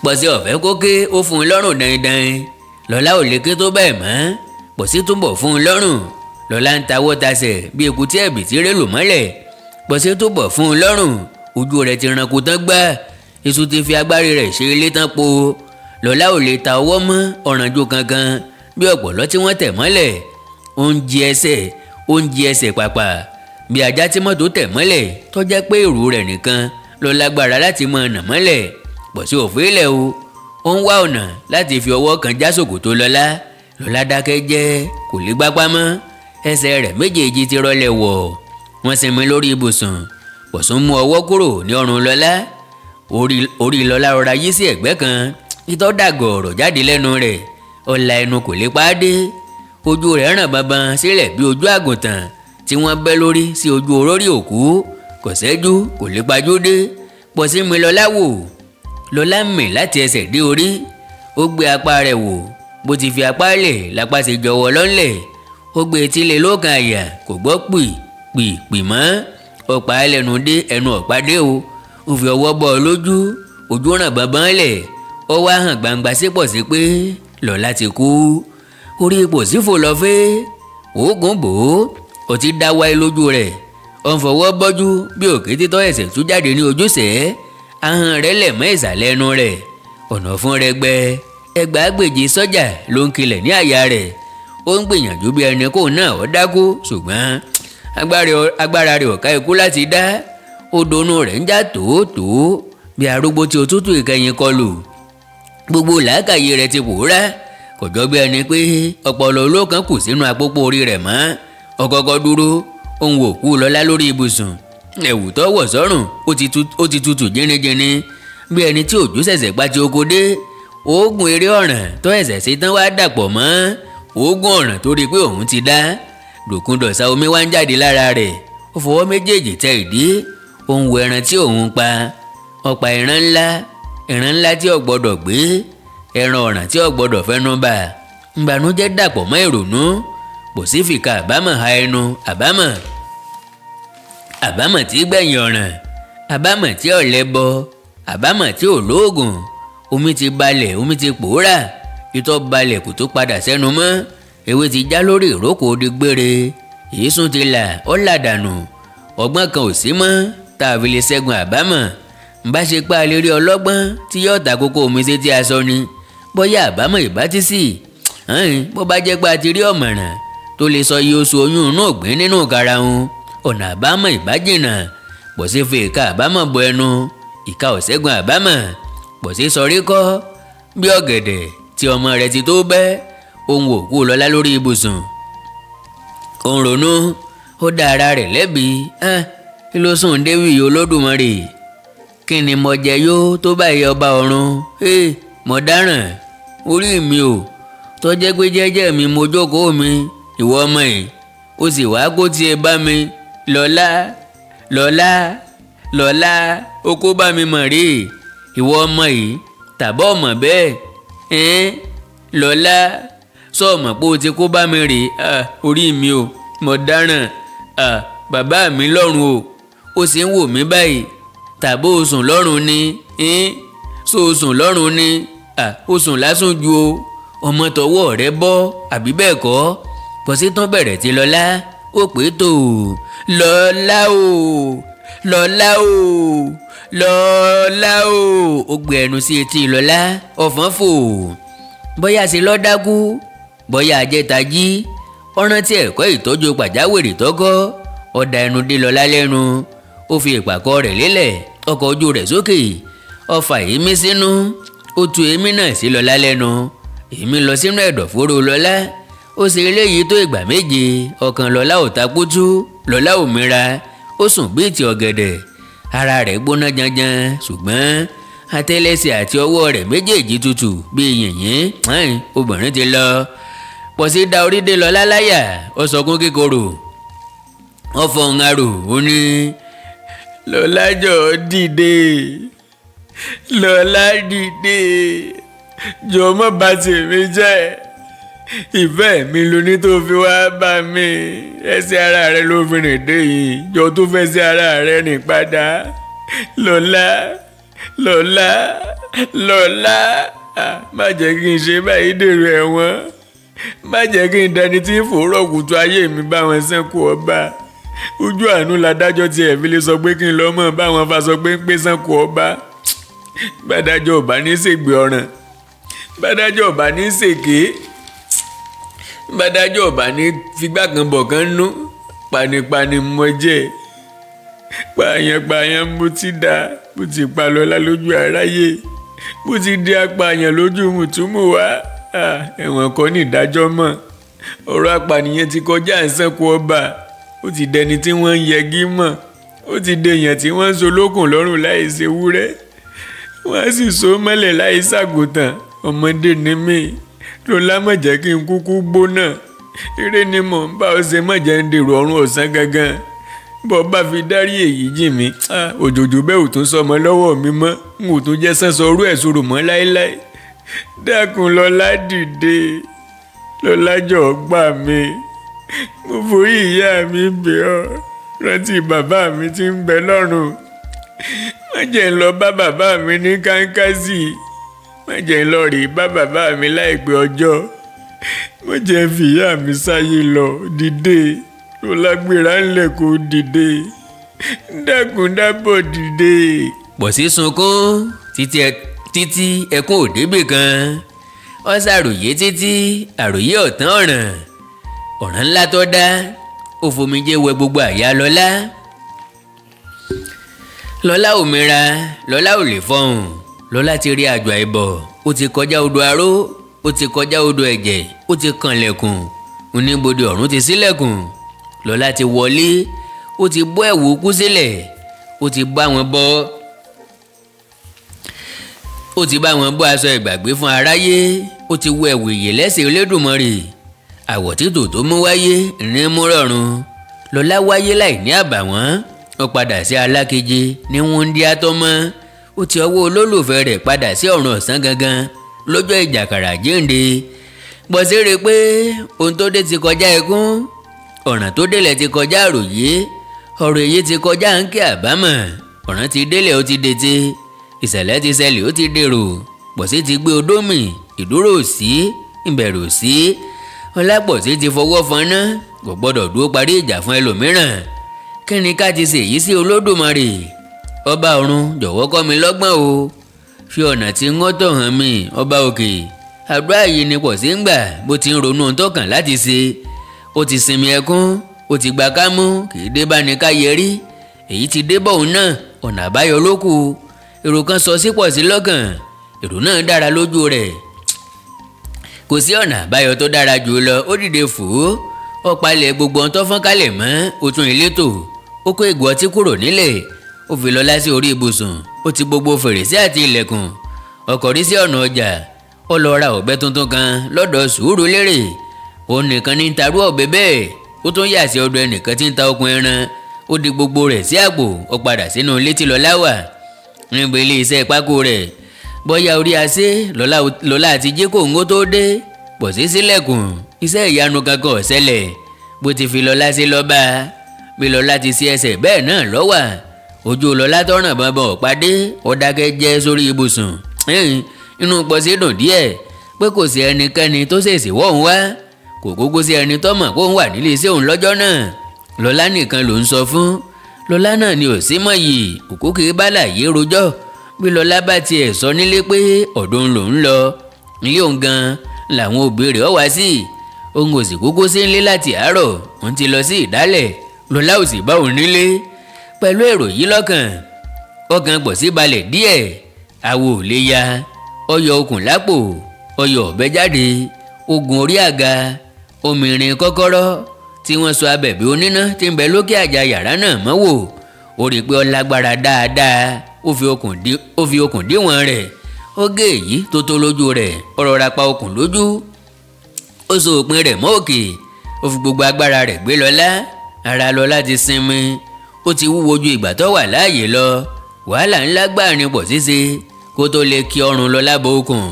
Pọ̀sí ọ̀fẹ́ kókè ó fún un lọ́rùn dandan. Lọlá ò lè ké tó bẹ́ẹ̀ mọ́, Pọ̀sí túbọ̀ fún un lọ́rùn. Lọlá ń tawọ́ tasẹ̀ bí èkúté ẹ̀bì tí rélù mọ́lẹ̀. Pọ̀sí túbọ̀ fún un lọ́rùn, ojú rẹ̀ ti ranko tán gbá. Èṣù ti fi agbárí rẹ̀ ṣe ilé tán po. Lọlá ò lè ta ọwọ́ mọ́ ọ̀rànjò kankan bí ọ̀pọ̀lọ́ tí wọ́n tẹ̀ mọ́lẹ̀. Ó ń jí ẹsẹ̀ pàpà bí ajá tí mọ́tò tẹ̀ mọ́lẹ̀ tó jẹ́ pé èrò rẹ̀ nìkan ló lágbára láti máa nà mọ́lẹ̀. Pọ̀sí ò fẹ́lẹ̀ o, ó ń wá ọ̀nà láti fi ọwọ́ kan já ṣòkòtò Lọlá. Lọlá dákẹ́ jẹ́, kò lè gbápá mọ́, ẹsẹ̀ rẹ̀ méjèèjì ti rọlẹ̀ wọ̀. Wọ́n sinmi lórí ibùsùn. Pọ̀sí mú ọwọ́ kúrò ní ọrùn Lọlá. Orí Lọlá rọra yí sí ẹ̀gbẹ́ kan, itọ́ dàgọ̀ ọ̀rọ̀ jáde lẹ́nu rẹ̀. Ọ̀la ẹnu kò lè pa á dé. Ojú rẹ̀ ràn banban sílẹ̀ bí ojú àgùntàn tí wọ́n bẹ́ lórí sí ojú olórí òkú. Kò ṣẹ́jú, kò lè pajú dé. Pọ̀sí mi Lọlá wò. Lọlá mì láti ẹsẹ̀ dé orí. Ó gbé apá rẹ̀ wò, bó ti fi apá lẹ̀ lápá ṣe jọ̀wọ́ lọ́nlẹ̀. Ó gbé etí lé lókàn àyà, kò gbọ́ pì mọ́. Ọ̀pá ẹlẹ́nu dé ẹnu ọ̀pá dé o. Ó fi ọwọ́ bọ́ ọ lójú, ojú ràn banban lẹ̀. Ó wá hàn gbangba sí Pọ̀sí pé Lọlá ti kú. Orí Pọ̀sí fò lọ fẹ́, òógùn bò ó ti dá wáyé lójú rẹ̀. Ó ń fọwọ́ bọ́jú bí òkété tó ẹ̀sẹ̀ tú jáde ní ojúṣẹ́. Ahọ́n rẹ̀ lẹ̀ mọ́ ìsàlẹ̀ ẹnu rẹ̀. Ọ̀nà fún rẹ̀ gbẹ. Ẹgbàágbèje sọ́jà ló ń kilẹ̀ ní àyà rẹ̀. Ó ń gbìyànjú bí ẹni kó náà ó dákú, ṣùgbọ́n agbára rẹ̀ ò ká ikú láti dá. Odònú rẹ̀ ń já tòótòó bí arúgbó tí òtútù ìkẹyìn kọlù. Gbogbo làákàyè rẹ̀ ti pòórá. Kò jọ bí ẹni pé ọpọlọ olókan kù sínú àpòpọ̀ orí rẹ̀ mọ́. Ó kọ́kọ́ dúró, ó ń wò kú Lọlá lórí ibùsùn. Ẹ̀wù tó wọ̀ sọ́rùn ó ti tutù jínríjínrín bí ẹni tí òjò ṣẹ̀ṣẹ̀ pa ti oko dé. Òógùn eré ọ̀ràn tó ẹ̀sẹ̀ sí tán wá dàpọ̀ mọ́ òógùn ọ̀ràn tó rí pé òun ti dá. Dòkúndọ̀sá omi wá ń jáde lára rẹ̀. Ó fọwọ́ méjèèjì tẹ ìdí. Ó ń wo ẹran tí òun pa. Ó pa ìran ńlá tí ò gbọdọ̀ gbé, ẹran ọ̀ràn tí ò gbọdọ̀ fẹnu bà. Ìbànújẹ́ dàpọ̀ mọ́ ìrònú. Pọ̀sí fìkà àbámọ̀ ha ẹnu. Àbámọ̀ tí gbẹ̀yìn ọ̀ràn, àbámọ̀ tí ò lẹ́bọ, àbámọ̀ tí ò lóògùn. Omi ti balẹ̀, omi ti pòórà. Itọ́ balẹ̀ kò tó padà sẹ́nu mọ́. Ewé ti já lórí ìrókò odi gbére. Ìyísùn ti là, ó là dànù. Ọgbọ́n kan ò sí mọ́ tá a fi lè ṣẹ́gun àbámọ̀. Bá ṣe pa lérí ọlọ́gbọ́n tí yóò ta kókó omi sí tí a sọ ni, bóyá àbámọ̀ ìbá ti sì. Bó bá jẹ́ pé a ti rí ọ̀mọ̀ràn tó lè sọ iye oṣù oyún inú ògbín nínú karahun, ọ̀nà àbámọ̀ ìbá jìnnà. Pọ̀sí fi ìka àbámọ̀ bọ ẹnu, ìka ò ṣẹ́gun àbámọ̀. Pọ̀sí sọrí kọ́ bí ọ̀gẹ̀dẹ̀ tí ọmọ rẹ̀ ti tó bẹ́. Ó ń wò kú Lọlá lórí ibùsùn. Ó ń ronú, ó dá ara rẹ̀ lẹ́bi. Kí ló sùn déwì Olódùmarè? Kí ni mo jẹ yó tó báyìí ọba ọ̀run? Mo dáràn, orí mi ò tó jẹ́ pé jẹ́jẹ́ mi mo jókòó mi. Ìwọ ọmọ yìí ó sì wá kó tiẹ̀ bá mi. Lọlá ó kó bá mi mọ̀ rí. Ìwọ ọmọ yìí tàbọ̀ ọmọ bẹ́ẹ̀. Lọlá sọ ọmọ pé o ti kó bá mi rí. Orí mi ò, mo dáràn. Bàbá mi lọ́run o, ó sì ń wò mí báyìí. Tàbó o sùn lọ́run ni? So o sùn lọ́run ni? O sùn lásùn ju o. Ọmọ tọwọ́ rẹ bọ́ àbí bẹ́ẹ̀ kọ́? Pọ̀sí tán bẹ̀rẹ̀ tí Lọlá. Ó pè é tó Lọlá o, Lọlá o, Lọlá o. Ó gbé ẹnu sí etí Lọlá. Ọ̀fọ̀n fò. Bóyá ṣe lọ́ dákú, bóyá ajẹ́tají. Ó rántí ẹ̀kọ́ ìtọ́jú pàjáwìrì tọ́kọ́. Ó da ẹnu dé Lọlá lẹ́nu. Ó fi ìpàkọ́ rẹ̀ lélẹ̀, ọkọ̀ ojú rẹ̀ sókè. Ó fa èémí sínú. ó tu èémí náà sí Lọlá lẹ́nu. Èémí lọ sínú ẹ̀dọ̀fóró Lọlá. Ó ṣe eléyìí tó ìgbà méje. Ọkàn Lọlá ò takútú. Lọlá ò mira. Ó sùn bíi ti ọ̀gẹ̀dẹ̀. Ara rẹ̀ gbóná janjan ṣùgbọ́n àtẹ́lẹsẹ̀ àti ọwọ́ rẹ̀ méjèèjì tutù bíi yìnyín. Obìnrin ti lọ. Pọ̀sí da orí dé Lọlá láyà. Ó sọkún kíkorò. Ó fọhùn arò. Ó ní, Lọlá jọ̀ọ́ dìde. Lọlá dìde. Jọ̀ọ́ má bà tèmi jẹ́. Ìfẹ́ mi ló ní tó fi wá bá mi. Ẹsẹ̀ ara rẹ ló fi rìn dé yìí. Jọ̀ọ́ tó fẹsẹ̀ ara rẹ rìn padà. Lọlá, Lọlá, Lọlá. Má jẹ́ kí n ṣe báyìí dèrò ẹ̀wọ̀n. Má jẹ́ kí n dẹni tí ń fòórọ̀ kùtù ayé mi bá wọn sẹ́kù ọba. Ojú àánú ládájọ́ tí ẹ̀ fi lè sọ pé kí n lọ mọ̀ báwọn fa sọ pé ń pé sẹ́kù ọba. Bàdájọ́ ọba ní ṣègbè ọ̀ràn. Bàdájọ́ ọba ní ṣèké. Bàdájọ́ ọba ní figbá kan bọ̀ kan nú. Panipani mọ jẹ́. Pààyàn mo ti dá. Mo ti pa Lọlá lójú aráyé. Mo ti di apààyàn lójú mùtúmùwá. Ẹ̀wọ̀n kọ́ ní ìdájọ́ mọ́. Ọ̀rọ̀ apànìyàn ti kọjá ìsẹ́kù ọba. Ó ti dẹni tí wọ́n ń yẹgi mọ̀. Ó ti dèèyàn tí wọ́n ń so lókùn lọ́rùn láì ṣe wúrẹ́. Wọ́n á sì so mọ́lẹ̀ láì ṣàgùntàn. Ọmọdé ni mí. Lọlá má jẹ́ kí n kúkú gbóná. Eré ni mò ń bá ọ ṣe má jẹ́ ń dèrò ọ̀run ọ̀sán gangan. Bọ́ bá fi dárí èyí jì mí. Òjòjò bẹ́ẹ̀ ò tún sọmọ lọ́wọ́ mi mọ́. N ò tún jẹ́ sẹ́sọ orú ẹ̀ sọ̀rọ̀ mọ́ láéláé. Dákun Lọlá dìde. Lọlá jọ̀ọ́ gbà mí. Mo forí ìyá mi bẹ̀ ọ́. Rántí bàbá mi tí ń bẹ lọ́run. Má jẹ́ ń lọ bá bàbá mi ní kánkásì. Má jẹ́ ń lọ rè bá bàbá mi láìpẹ́ ọjọ́. Má jẹ́ ń fi ìyá mi sáyé lọ. Dìde. Lọlá gbéra ńlẹ̀ kó dìde. Dákun dábọ̀ dìde. Pọ̀sí sunkún títí ẹkún ò débì kan. Ó ṣàròyé títí àròyé ọ̀tán ọ̀ràn ńlá tó dá. Ó fomijé wẹ gbogbo àyà Lọlá. Lọlá ò mira. Lọlá ò lè fọhùn. Lọlá ti rí àjò àìbọ̀. Ó ti kọjá odò aró. Ó ti kọjá odò ẹ̀jẹ̀. Ó ti kànlẹ̀kùn. Oníbodè ọ̀run ti ṣílẹ̀kùn. Lọlá ti wọlé. Ó ti bọ́ ẹ̀wù kú sílẹ̀. Ó ti bá wọn bọ́. Ó ti bá wọn bọ́ aṣọ ìgbàgbé fún aráyé. Ó ti wọ ẹ̀wù ìyè lẹ́sẹ̀ Olódùmarè. Àwọ̀ títò tó mú wáyé ní mú rọ̀run. Lọlá wáyé láì ní àbàwọ́n. Ó padà sí alákeje ní wúńdíá tó mọ́. Ó ti ọwọ́ olólùfẹ́ rẹ̀ padà sí ọ̀run ọ̀sán gangan lọ́jọ́ ìjàkàrà jíǹde. Pọ̀sí rí pé ohun tó dé ti kọjá ẹkún. Ọ̀ràn tó délẹ̀ ti kọjá àròyé. Ọ̀rọ̀ èyí ti kọjá ń kí àbámọ̀. Ọ̀ràn ti délẹ̀ ó ti dètè. Ìṣẹ̀lẹ̀ ti ṣẹlẹ̀ ó ti dèrò. Pọ̀sí ti gbé odó mì. Ìdúró ò sí. Ìbẹ̀rù ò sí. Ọlápọ̀sí ti fọwọ́ fọná. Kò gbọ́dọ̀ dúró parí ìjà fún ẹlòmíràn. Kí ni ká ti ṣèyí sí Olódùmarè? Ọba ọ̀run jọ̀wọ́ kọ́ mi lọ́gbọ́n o. Fi ọ̀nà tí ń tọ̀ hàn mí ọba òkè. Àdúrà yìí ni Pọ̀sí ń gbà bó ti ń ronú ohun tó kàn láti ṣe. Ó ti sinmi ẹkún. Ó ti gba kámú. Kì í dé bá ní ká yẹrí. Èyí ti dé bọ̀ òun náà. Ọ̀nà àbáyọ ló kù. Èrò kan sọ sí Pọ̀sí lọ́kàn. Èrò náà dára lójú rẹ̀. Kò sí ọ̀nà àbáyọ tó dára jù lọ. Ó dìde fò. Ó palẹ̀ gbogbo ohun tó fọ́n kálẹ̀ mọ́. Ó tún ilé tò. Ó kó ìgò ọtí kúrò nílẹ̀. Ó fi Lọlá sí orí ibùsùn. Ó ti gbogbo fèrèsé àti ilẹ̀kùn. Ó kọrí sí ọ̀nà ọjà. Ó lọ ra ọ̀bẹ tuntun kan lọ́dọ̀ Sùúrùlérè. Òun nìkan ní ń tarú ọ̀bẹ bẹ́ẹ̀. Ó tún yà sí ọ̀dọ̀ ẹnìkan tí ń ta okùn ẹran. Ó di gbogbo rẹ̀ sí àpò. Ó padà sínú ilé tí Lọlá wà. Níbi ilé iṣẹ́ pákó rẹ̀. Bọ́yá orí asé Lọlá àti Jékò ń tó dé. Pọ̀sí sílẹ̀kùn. Iṣẹ́ ìyanu kankan ò ṣẹlẹ̀. Bó ti fi Lọlá sí lọ́ba. Bí Lọlá ti sí ẹsẹ̀ bẹ́ẹ̀ náà lọ́wà. Ojú Lọlá tọ́ràn bọ́bọ̀ ọ̀pádé. Ó dákẹ́ jẹ́ sórí ibùsùn. Inú Pọ̀sí dùn díẹ̀ pé kò sí ẹnikẹ́ni tó ṣèṣì wọ̀ ń wá. Kò kúkú sí ẹni tó mọ̀ kó ń wà nílé iṣẹ́ òun lọ́jọ́ náà. Lọlá nìkan ló ń sọ fún. Lọlá náà ni ò sí mọ̀ yìí. Òkú kì í bá láyé rojọ́. Bí Lọlá bá tiẹ̀ sọ nílé pé ọ̀dọ̀ òun lòún lọ. Ilé òun gan làwọn òbí rẹ̀ ó wá sí. Òun ò sì kúkú sí nílé láti àárọ̀. Òun ti lọ sí ìdálẹ̀. Lọlá ò sì bá òun nílé. Pẹ̀lú èrò yìí lọ́kàn. Ọkàn Pọ̀sí balẹ̀ díẹ̀. Àwo ò lè ya. ó yọ okùn lápò, ó yọ ọ̀bẹ jáde, ó gun orí àga, ó mìírin kọ́kọ́rọ́ tí wọ́n so abẹ̀bẹ̀ oníná tí ń bẹ lókè àjà yàrá náà mọ́ wò. Ó rí i pé ó lágbára dáadáa. Ó fi okùn díwọ̀n rẹ̀. Ó gé èyí tó tó lójú rẹ̀. Ó rọra pa okùn lójú. Ó so òpin rẹ̀ mọ́ òkè. Ó fi gbogbo agbára rẹ̀ gbé Lọlá. Ara Lọlá ti sinmi. Ó ti wúwo ju ìgbà tó wà láàyè lọ. Wàhálà ńlá gbáà ni Pọ̀sí ṣe kó tó lè kí ọrùn Lọlá bọ okùn.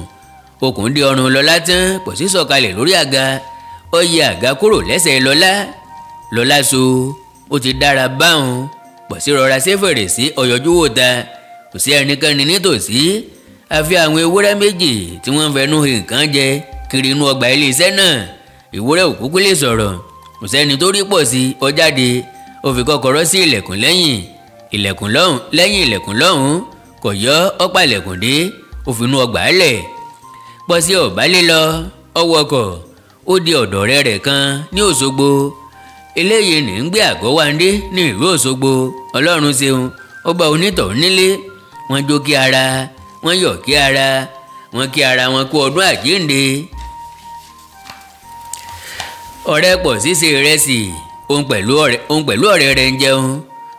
Okùn dé ọrùn Lọlá tán. Pọ̀sí sọ̀kalẹ̀ lórí àga. Ó yẹ àga kúrò lẹ́sẹ̀ Lọlá. Lọlá so. Ó ti dára báhùn. Pọ̀sí rọra sí fèrèsé ọ̀yọ́jú wò ta. Kò sí ẹnikẹ́ni nítòsí. Àfi àwọn ewúrẹ́ méjì tí wọ́n ń fẹnu nǹkan jẹ kiri inú ọgbà ilé iṣẹ́ náà. Ewúrẹ́ òkúkú lè sọ̀rọ̀. Kò sẹ́ni tó rí Pọ̀sí. Ó jáde. Ó fi kọ́kọ́rọ́ sí ilẹ̀kùn lẹ́yìn ilẹ̀kùn lọ́hùn. Kò yọ ọ́pá ilẹ̀kùn dé. Ó fi inú ọgbà lẹ̀. Pọ̀sí ò bá lé lọ. Ó wọkọ̀. Ó di ọ̀dọ̀ ọ̀rẹ́ rẹ̀ kan ní Òṣogbo. Eléyìí ní ń gbé àgọ́ Wándé ní ìlú Òṣogbo. Ọlọ́run ṣeun. Ó bá onítọ̀hún nílé. Wọ́n jó kí ara. Wọ́n yọ̀ kí ara. Wọ́n kí ara wọn kú ọdún àjíǹde. Ọ̀rẹ́ Pọ̀sí ṣe ìrẹsì. Òun pẹ̀lú ọ̀rẹ́ rẹ̀ ń jẹun.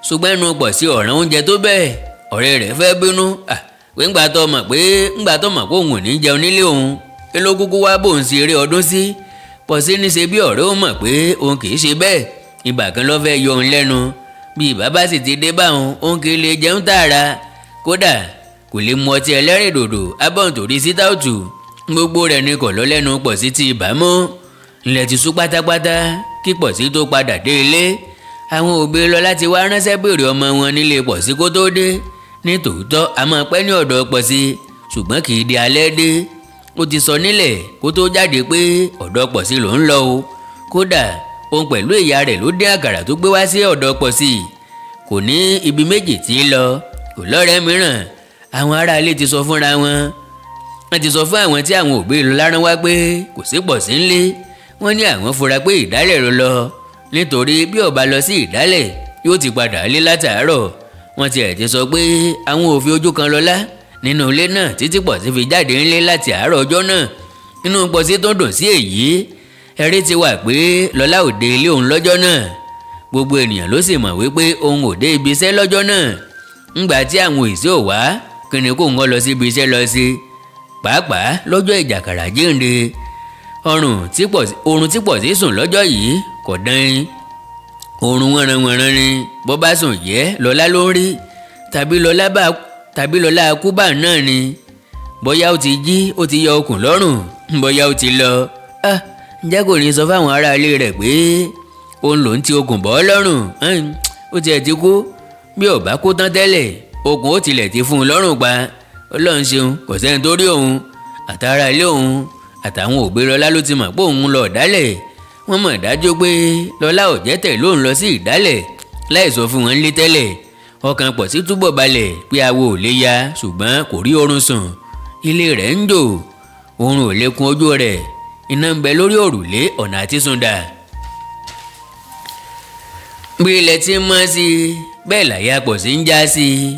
Ṣùgbọ́n inú Pọ̀sí ọ̀ràn oúnjẹ tó bẹ́ẹ̀. Ọ̀rẹ́ rẹ̀ fẹ́ bínú. Ńgbà tó mọ̀ pé òun ò ní jẹun nílé òun. Èló kúkú wá bóun ṣe eré ọdún sí. Pọ̀sí ní ṣe bí ọ̀rẹ́ ó mọ̀ pé òun kì í ṣe bẹ́ẹ̀. Ibà kan ló fẹ́ yọ òun lẹ́nu. Bí ibà bá sì ti dé báwọn, òun kì í lè jẹun tààrà. Kódà kò lè mu ọtí ẹlẹ́rìndòdò abọ́ǹtòrí sítáùtù. Gbogbo rẹ̀ ni kò lọ lẹ́nu Pọ̀sí ti ibà mọ́. Ilẹ̀ ti ṣú pátápátá kí Pọ̀sí tó padà dé ilé. Àwọn òbí Lọlá ti wá ránṣẹ́ béèrè ọmọ wọn nílé Pọ̀sí kó tó dé. Ní tòótọ́ a máa pẹ́ ní ọ̀dọ̀ Pọ̀sí ṣùgbọ́n kì í di alẹ́ dé. Ó ti sọ nílẹ̀ kó tó jáde pé ọ̀dọ̀ Pọ̀sí ló ń lọ o. Kódà òun pẹ̀lú ìyá rẹ̀ ló dín àkàrà tó gbé wá sí ọ̀dọ̀ Pọ̀sí. Kò ní ibi méjì tí ń lọ. Kò lọ́rẹ̀ẹ́ mìíràn. Àwọn aráalé ti sọ fúnra wọn. Wọ́n ti sọ fún àwọn tí àwọn òbí Lọlá rán wá pé kò sí Pọ̀sí ńlé. Wọ́n ní àwọn fura pé ìdálẹ̀ ló lọ. Nítorí bí ó bá lọ sí ìdálẹ̀ yóò ti padà lé látàárọ̀. Wọ́n ti ẹ̀ ti sọ pé àwọn ò fi ojú kan Lọlá nínú ilé náà títí Pọ̀sí fi jáde ńlé láti àárọ̀ ọjọ́ náà. Inú Pọ̀sí tó dùn sí èyí. Ẹ̀rí ti wà pé Lọlá ò dé ilé òun lọ́jọ́ náà. Gbogbo ènìyàn ló sì mọ̀ wípé òun ò dé ibi iṣẹ́ lọ́jọ́ náà. Ńgbà tí àwọn òṣìṣẹ́ ò wá kí ni kó ń lọ sí ibi iṣẹ́ lọ sí. Pàápàá lọ́jọ́ ìjàkàrà jíǹde. Oorun tí Pọ̀sí sùn lọ́jọ́ yìí kò dán. Oorun wọ̀nranwọ̀nran ni. Bó bá sùn yẹ́ Lọlá ló ń rí. Tàbí Lọlá kúbà náà ni. Bóyá ó ti jí ó ti yọ okùn lọ́rùn. Bóyá ó ti lọ. Ǹjẹ́ kò ní sọ fáwọn ará ilé rẹ̀ pé òun lòún ti okùn bọ́ lọ́rùn. Ó tiẹ̀ ti kú. Bí ò bá kú tán tẹ́lẹ̀ okùn ó tilẹ̀ ti fún un lọ́rùn pa. Ọlọ́run ṣeun kò sẹ́ni tó rí òun. Àtàrà ilé òun àtàwọn òbí Lọlá ló ti mọ̀ pé òun lọ ìdálẹ̀. Wọ́n mọ̀ dájú pé Lọlá ò jẹ́ tẹ̀ lóun lọ sí ìdálẹ̀ láì sọ fún wọn nílé tẹ́lẹ̀. Ọkàn Pọ̀sí túbọ̀ balẹ̀ pé awo ò lè ya ṣùgbọ́n kò rí oorun sùn. Ilé rẹ̀ ń jò. Oorun ò lè kún ojú rẹ̀. Iná ń bẹ lórí òrùlé ọ̀nà àti sùn dà. Bí ilẹ̀ ti mọ́ sí i bẹ́ẹ̀ làyà Pọ̀sí ń já sí i.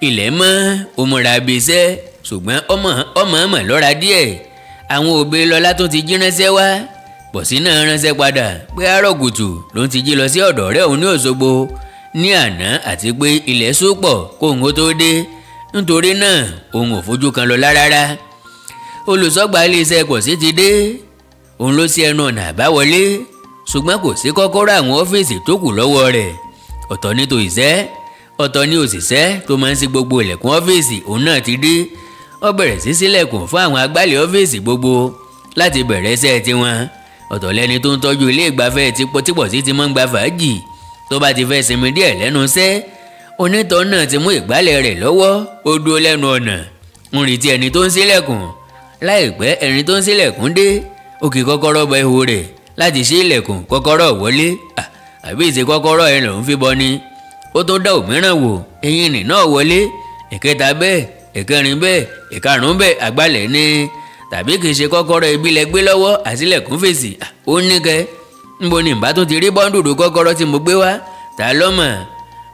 Ilẹ̀ mọ́ òmùra bí iṣẹ́ ṣùgbọ́n ọmọ lọ́ra díẹ̀. Àwọn òbí Lọlá tó ti jí ránṣẹ́ wá. Pọ̀sí náà ránṣẹ́ padà pé àárọ̀ kùtù ló ń ti jí lọ sí ọ̀dọ̀ ọ̀rẹ́ òun ní Òṣogbo ní àná àti pé ilẹ̀ ṣú pọ̀ kó òun tó dé. Nítorí náà òun ò fojú kan Lọlá rárá. Olùṣọ́gbà iléeṣẹ́ Pọ̀sí ti dé. Òun ló ṣí ẹnu ọ̀nà àbáwọlé ṣùgbọ́n kò sí kọ́kọ́rọ́ àwọn ọ́fíìsì tó kù lọ́wọ́ rẹ̀. Ọ̀tọ̀ ní tòṣìṣẹ́ ọ̀tọ̀ ní òṣìṣẹ́ tó máa ń ṣí gbogbo ilẹ̀kùn ọ́fíìsì òun náà ti dé. Ó bẹ̀rẹ̀ sí ṣílẹ̀kùn fún àwọn agbálẹ̀ ọ́fíìsì gbogbo láti bẹ̀rẹ̀ iṣẹ́ tiwọn. Ọ̀tọ̀ lẹni tó ń tọ́jú ilé ìgbafẹ́ tí Pọ̀sí ti máa ń gba fàájì. Tó bá ti fẹ́ sinmi díẹ̀ lẹ́nu iṣẹ́ onítọ̀ náà ti mú ìgbálẹ̀ rẹ̀ lọ́wọ́. Ó dúró lẹ́nu ọ̀nà ń retí ẹni tó ń ṣílẹ̀kùn. Láìpẹ́ ẹni tó ń ṣílẹ̀kùn dé. Ó kì kọ́kọ́rọ́ bọ ihò rẹ̀ láti ṣí ilẹ̀kùn kọ́kọ́rọ́ wọlé. Àbí ìṣe kọ́kọ́rọ́ ẹ̀ lòún fi bọ ni. Ó tún dá òmíràn wò eyín nì náà wọlé. Ìkẹta bẹ́ẹ̀ ìkẹrin bẹ́ẹ̀ ìkarùn bẹ́ẹ̀ àgbálẹ̀ ni. Tàbí kì í ṣe kọ́kọ́rọ́ ibi lẹ gbé lọ́wọ́ àṣílẹ̀kùn fèsì. Ó ní kẹ́ níbo ni ìbá tún ti rí bọ́ńdùdù kọ́kọ́rọ́ tí mo gbé wá. Ta ló mọ̀?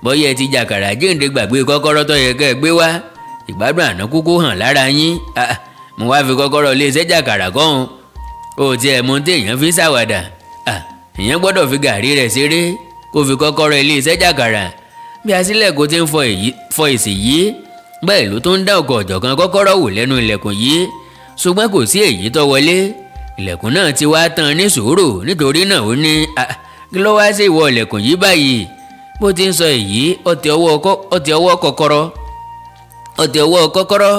Bóyá ẹ ti jàkàrà jíǹde gbàgbé kọ́kọ́rọ́ tó yẹ kẹ́ ẹ gbé wá. Ìgbádùn àná kúkú hàn lára yín. mo wá fi kọ́kọ́rọ́ ilé iṣẹ́ jàkàrà kọ́hún. O tiẹ̀ mú tí èèyàn fi ṣàwàdà. Èèyàn gbọ́dọ̀ fi gàrí rẹ̀ ṣeré kó fi kọ́kọ́rọ́ ilé iṣẹ́ jàkàrà. Bí aṣílẹ̀kùn ti ń fọ èsì yìí, bẹ́ẹ̀ ló tún ń dá ọ̀kọ̀ ọ̀jọ̀kan kọ́kọ́rọ́ wò lẹ́nu ilẹ̀kùn yìí, ṣùgbọ́n kò sí èyí tó wọlé. Ilẹ̀kùn náà ti wá tán ní sùúrù, nítorí náà ó ní kí ló wá sí ìwọ ilẹ̀kùn yìí báyìí. Bó ti ń sọ èyí, ó tẹ ọwọ́ kọ́kọ́rọ́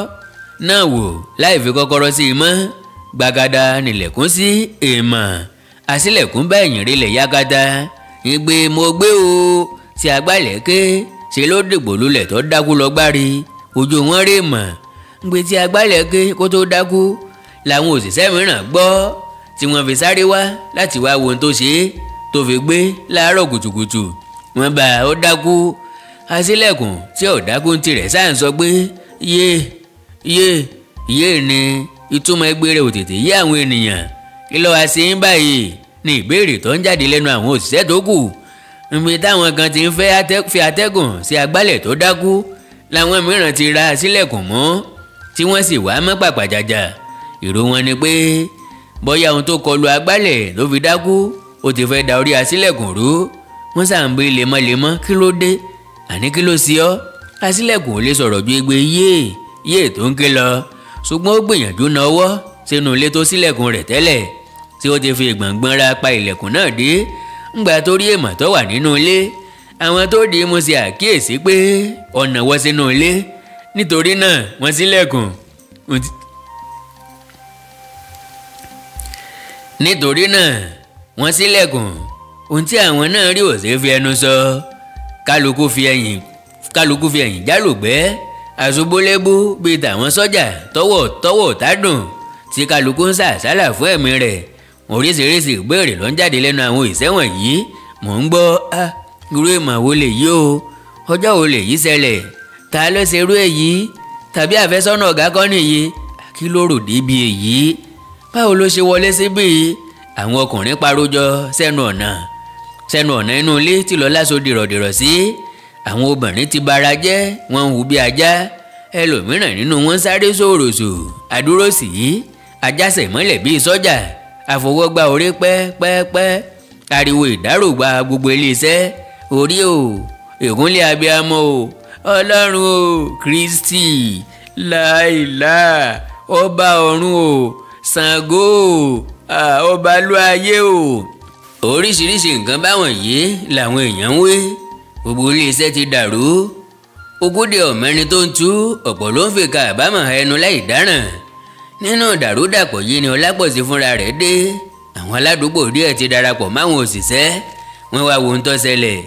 náà wò láì fi kọ́kọ́rọ́ sí i mọ́. Gbàgàdà nílẹ̀kùn sí èèmọ̀. Aṣílẹ̀kùn bá ẹ̀yìn rilẹ̀ yágádá. Ìgbé mo gbé o tí agbálẹ̀ ké ṣe ló dìgbò lulẹ̀ tó dákú lọ gbárí. Ojú wọn rí mọ̀. Ìgbé tí agbálẹ̀ ké kó tó dákú làwọn òṣìṣẹ́ mìíràn gbọ́ tí wọ́n fi sáré wá láti wá wo ohun tó ṣe é tó fi gbé láàárọ̀ kùtùkùtù. Wọ́n bá ó dákú. Aṣílẹ̀kùn tí ò dákú tirẹ̀ sáà ń sọ pé yé ni ìtumọ̀ ẹgbẹ́ rẹ̀ ò tètè yé àwọn ènìyàn. Kí ló wá sí báyìí ni ìbéèrè tó ń jáde lẹ́nu àwọn òṣìṣẹ́ tó kù. Níbi táwọn kan ti ń fi atẹ́gùn sí agbálẹ̀ tó dákú làwọn mìíràn ti ra Aṣílẹ̀kùn mọ́ tí wọ́n sì wá mọ́ pàpàjàjà. Èrò wọn ni pé bóyá ohun tó kọlu agbálẹ̀ ló fi dákú ó ti fẹ́ da orí Aṣílẹ̀kùn rú. Wọ́n sà ń gbé lemọ́lemọ́ kí ló dé, àní kí ló sí ọ́. Aṣílẹ̀kùn ò lè sọ̀rọ̀ ju egbe yé tó ń ké lọ, ṣùgbọ́n ó gbìyànjú na ọwọ́ sínú ilé tó ṣílẹ̀kùn rẹ̀ tẹ́lẹ̀ tí ó ti fi ìgbọ̀ngbọ̀n ra pa ilẹ̀kùn náà dé. Ńgbà tó rí èèmọ̀ tó wà nínú ilé, àwọn tó dì í mú ṣe àkíyèsí pé ọ̀nà wọ́ sínú ilé, nítorí náà wọ́n ṣílẹ̀kùn. Ohun tí àwọn náà rí ò ṣeé fi ẹnu sọ. Kálukú fi ẹ̀yìn jálùgbẹ́ àṣubólébú bíi tàwọn sọ́jà tọ́wọ́ tádùn tí kálukú ń sàsálà fún ẹ̀mí rẹ̀. Oríṣiríṣi ìbéèrè ló ń jáde lẹ́nu àwọn ìṣẹ̀wọ̀n yìí. Mò ń gbọ́ irú ìmọ̀ wo lè yí o, ọjọ́ wo lè yí ṣẹlẹ̀, ta ló ṣe irú èyí, tàbí àfẹ́sọ́nà ọ̀gá kọ́ nìyí, kí ló rò débi èyí, báwo ló ṣe wọlé síbí. Àwọn ọkùnrin parójọ sẹ́nu ọ̀nà inú ilé tí Lọlá so dìrọ̀dìrọ̀ sí. Àwọn obìnrin ti bara jẹ́, wọ́n ń hu bí ajá. Ẹlòmíràn nínú wọn sáré sòròsò àdúró sí ajásẹ̀ mọ́lẹ̀ bíi sọ́jà, àfọwọ́gbá orí pẹ́pẹ́pẹ́. Ariwo ìdárògbà gbogbo iléeṣẹ́. Orí o, ègúnlé abiyamọ o, Ọlọ́run o, Kristi, láìlá, ọba ọ̀run o, Ṣàngó o, ọba lú ayé o. Oríṣiríṣi nǹkan báwọn yìí làwọn èèyàn ń wé. Gbogbo iléeṣẹ́ ti dàrú. Ogóde ọ̀mẹ́rin tó ń tú, ọ̀pọ̀ ló ń fi ka àbámọ̀ ẹnu láì dáràn. Nínú dàrúdàpọ̀ yìí ni Ọlápọ̀sí fúnra rẹ̀ dé. Àwọn aládùúgbò díẹ̀ ti darapọ̀ máwọn òṣìṣẹ́. Wọ́n wá wo ohun tó ṣẹlẹ̀.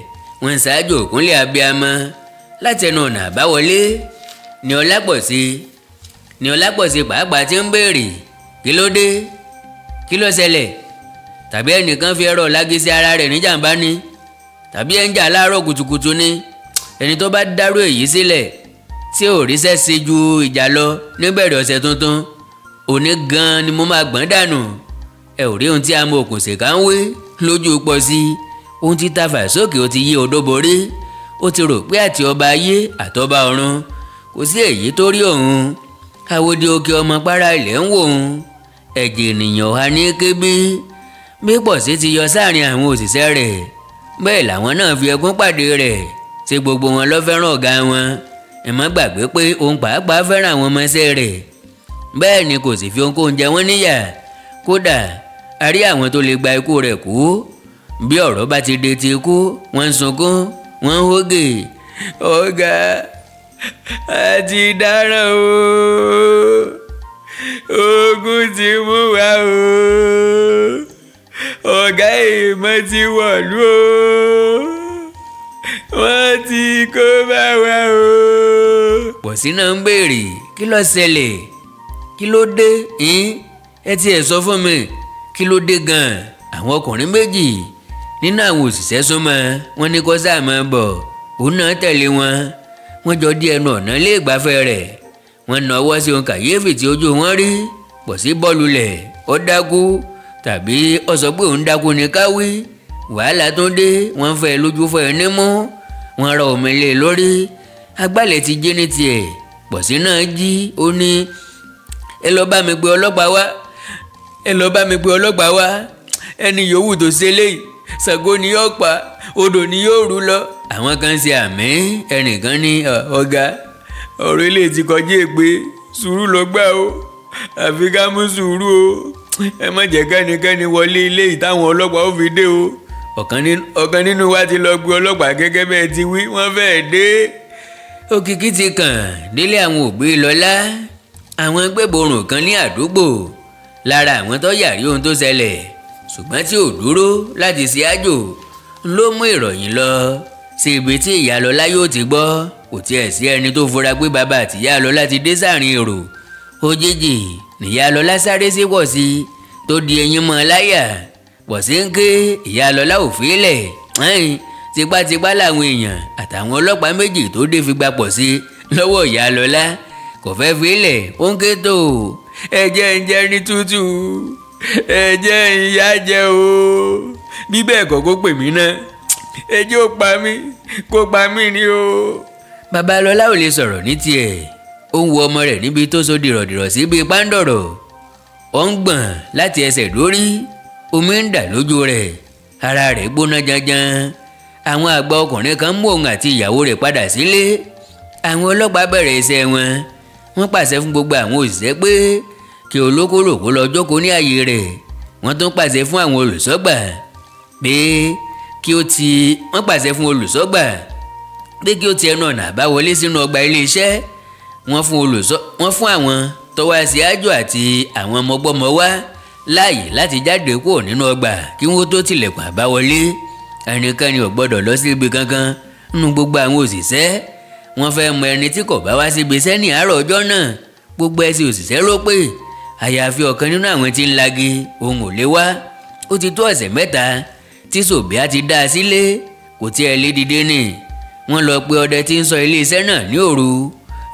Wọ́n ń ṣáájú òkúnlé abiyamọ. Látẹnu ọ̀nà àbáwọlé ni Ọlápọ̀sí pàápàá ti ń béèrè kí ló dé, kí ló ṣẹlẹ̀, tàbí ẹnìkan fi ẹ̀rọ lági sí ara rẹ̀ níjàmbá ni, tàbí ẹ̀ ń jà láàárọ̀ kùtùkùtù ni. Ẹni tó bá dárú èyí sílẹ̀ tí ò ríṣẹ́ ṣe ju ìjà lọ níbẹ̀rẹ̀ ọ̀sẹ̀ tuntun, òní gan ni mo máa gbọ́n dànù. Ẹ ò rí ohun tí amòòkùnṣèkà ń wé lójú pọ̀ sí i. Ohun tí ta fà sókè ó ti yí odó borí. Ó ti rò pé àti ọba ayé àtọba ọ̀run kò sí èyí tó rí òun. Àwòdì òkè ọmọ para ilẹ̀ ń wò òun. Ẹ̀jẹ̀ ènìyàn ọ̀hà ní kébí. Bí Pọ̀sí ti yọ sáàrin àwọn òṣìṣẹ́ rẹ̀, bẹ́ẹ̀ làwọn náà fi ẹkún pàdé rẹ̀. Ṣé gbogbo wọn ló fẹ́ràn ọ̀gá wọn? Ẹ má gbàgbé pé òun pàápàá fẹ́ràn àwọn ọmọọṣẹ́ rẹ̀. Bẹ́ẹ̀ ni kò sì fi ohunkóhun jẹ wọ́n níyà. Kódà a rí àwọn tó lè gba ikú rẹ̀ kú. Bí ọ̀rọ̀ bá ti de ti ikú, wọ́n ń sunkún, wọ́n ń hógè. Ọ̀gá, a ti dáràn o, ogun ti mú wa o, ọ̀gá èèmọ̀ ti wọ̀lú o, wọ́n ti kó bá wa o. Pọ̀sí náà ń béèrè kí ló ṣẹlẹ̀, kí ló dé, ẹ ti ẹ̀ sọ fún mi, kí ló dé gan-an. Àwọn ọkùnrin méjì nínú àwọn òṣìṣẹ́ súnmọ́, wọ́n ní kó sáà máa bọ̀. Òun náà tẹ̀lé wọn. Wọ́n jọ dé ẹnu ọ̀nà ilé ìgbafẹ́ rẹ̀. Wọ́n na ọwọ́ sí ohun kàyéfì tí ojú wọn rí. Pọ̀sí bọ́ lulẹ̀, ó dákú, tàbí ó sọ pé òun dákú ní káwí. Wàhálà tó dé, wọ́n fẹ́ lójú fẹ́ nímú. Wọ́n rọ omi lé lórí. Agbálẹ̀ ti jí ní tiẹ̀. Pọ̀sí náà jí, ó ní ẹ lọ bá mi pe ọlọ́pàá wá, ẹ lọ bá mi pe ọlọ́pàá wá, ẹni yòówù tó ṣe léyìí Ṣàngó ni yóò pa, odò ni yóò rú lọ. àwọn kan ṣe àmín, ẹnìkan ní ọ̀gá ọ̀rọ̀ ilé ti kọjá ègbé, sùúrù ló gbà o, àfi ká mú sùúrù o, ẹ má jẹ́ kẹ́nikẹ́ni wọlé ilé ìtàwọn ọlọ́pàá ó fi dé o. ọ̀kan nínú wa ti lọ gbé ọlọ́pàá gẹ́gẹ́ bẹ́ẹ̀ ti wí, wọ́n fẹ́ẹ́ dé. òkìkí ti kàn délé àwọn Ògbélọlá, àwọn gbẹ̀bọ̀rùn kan ní àdúgbò lára àwọn tó yàrí ohun tó ṣẹlẹ̀ ṣùgbọ́n tí ò dúró láti ṣe àjò ló mú ìròyìn lọ sí ibi tí Ìyálọ́lá yóò ti gbọ́. kò tiẹ̀ sí ẹni tó fura pé bàbá àti Ìyálọ́lá ti dé sáàrin èrò. òjijì nìyálọ́lá sáré sí Pọ̀sí tó di eyín mọ́ láyà. Pọ̀sí ń ké, Ìyálọ́lá ò fílẹ̀. tipátipá làwọn èèyàn àtàwọn ọlọ́pàá méjì tó dé fi gba Pọ̀sí lọ́wọ́ Ìyálọ́lá. kò fẹ́ fílẹ̀, ó ń ké tó ẹ̀jẹ̀ ń jẹ́ ní tútù, ẹ̀jẹ̀ ìyá jẹ́ o, bí bẹ́ẹ̀ kọ́ kó pè mí náà, ẹjẹ́ ó pa mí, kó pa mí ni o. Babalọ́lá ò lè sọ̀rọ̀ ní tiẹ̀, ó ń wo ọmọ rẹ̀ níbi tó so dìrọ̀dìrọ̀ sí bíi pándọ̀rọ̀. ó ń gbọ̀n láti ẹsẹ̀ dórí, omi ń dà lójú rẹ̀, ara rẹ̀ gbóná janjan. àwọn àgbà ọkùnrin kan mú òun àti ìyàwó rẹ̀ padà sílé. àwọn ọlọ́pàá bẹ̀rẹ̀ iṣẹ́ wọn. wọ́n pàṣẹ fún gbogbo àwọn òṣìṣẹ́ pé kí olókòlòkò lọ jókòó ní ààyè rẹ̀. wọ́n tún pàṣẹ fún àwọn olùṣọ́gbà pé wọ́n pàṣẹ fún olùṣọ́gbà pé kí ó ti ẹnu ọ̀nà àbáwọlé sínú ọgbà iléeṣẹ́. wọ́n fún àwọn tó wá sí àjò àti àwọn ọmọgbọ́mọ wá láàyè láti jáde kúrò nínú ọgbà kí wọ́n tó tilẹ̀kùn àbáwọlé. ẹnikẹ́ni ò gbọ́dọ̀ lọ sí ibi kankan nínú gbogbo àwọn òṣìṣẹ́. wọ́n fẹ́ mọ ẹni tí kò bá wá síbi iṣẹ́ ní àárọ̀ ọjọ́ náà. gbogbo ẹsẹ̀ òṣìṣẹ́ ló pé àyàfi ọ̀kan nínú àwọn tí ń lagi òun ò lè wá. ó ti tó ọ̀sẹ̀ mẹ́ta tí Sòbíà ti dá a sílé, kò tiẹ̀ lè dìde ni. wọ́n lọ pe ọdẹ tí ń ṣọ́ iléeṣẹ́ náà ní òru.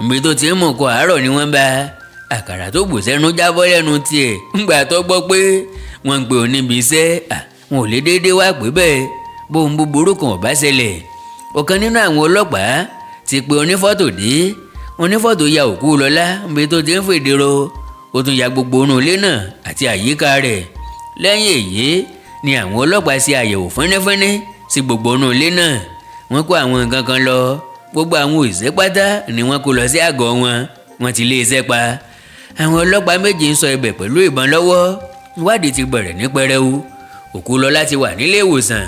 ibi tó ti ń mú kọ àárọ̀ ni wọ́n bá. àkàrà tó bù sẹ́nu jábọ́ lẹ́nu tiẹ̀ ńgbà tó gbọ́ pé wọ́n ń pe òun níbi iṣẹ́. wọn ò lè déédéé wá pé bẹ́ẹ̀ bóun búburú kan ò bá ṣẹlẹ̀. ọ̀kan nínú àwọn ọlọ́pàá ti pe onífọ́tò dé. onífọ́tò ya òkú Lọlá ibi tó ti ń fèdè ro. ó tún ya gbogbo inú ilé náà àti àyíká rẹ̀. lẹ́yìn èyí ni àwọn ọlọ́pàá ṣe àyẹ̀wò fẹ́nẹ́fẹ́nẹ́ sí gbogbo inú ilé náà. wọ́n kó àwọn nǹkan kan lọ. gbogbo àwọn òṣìṣẹ́ pátá ni wọ́n kó lọ sí àgọ́ wọn. wọ́n ti lé iṣẹ́ pa. àwọn ọlọ́pàá méjì ń ṣọ́ ibẹ̀ pẹ̀lú ìbọn lọ́wọ́. ìwádìí ti bẹ̀rẹ̀ ní pẹrẹu. òkú Lọlá ti wà nílé ìwòsàn.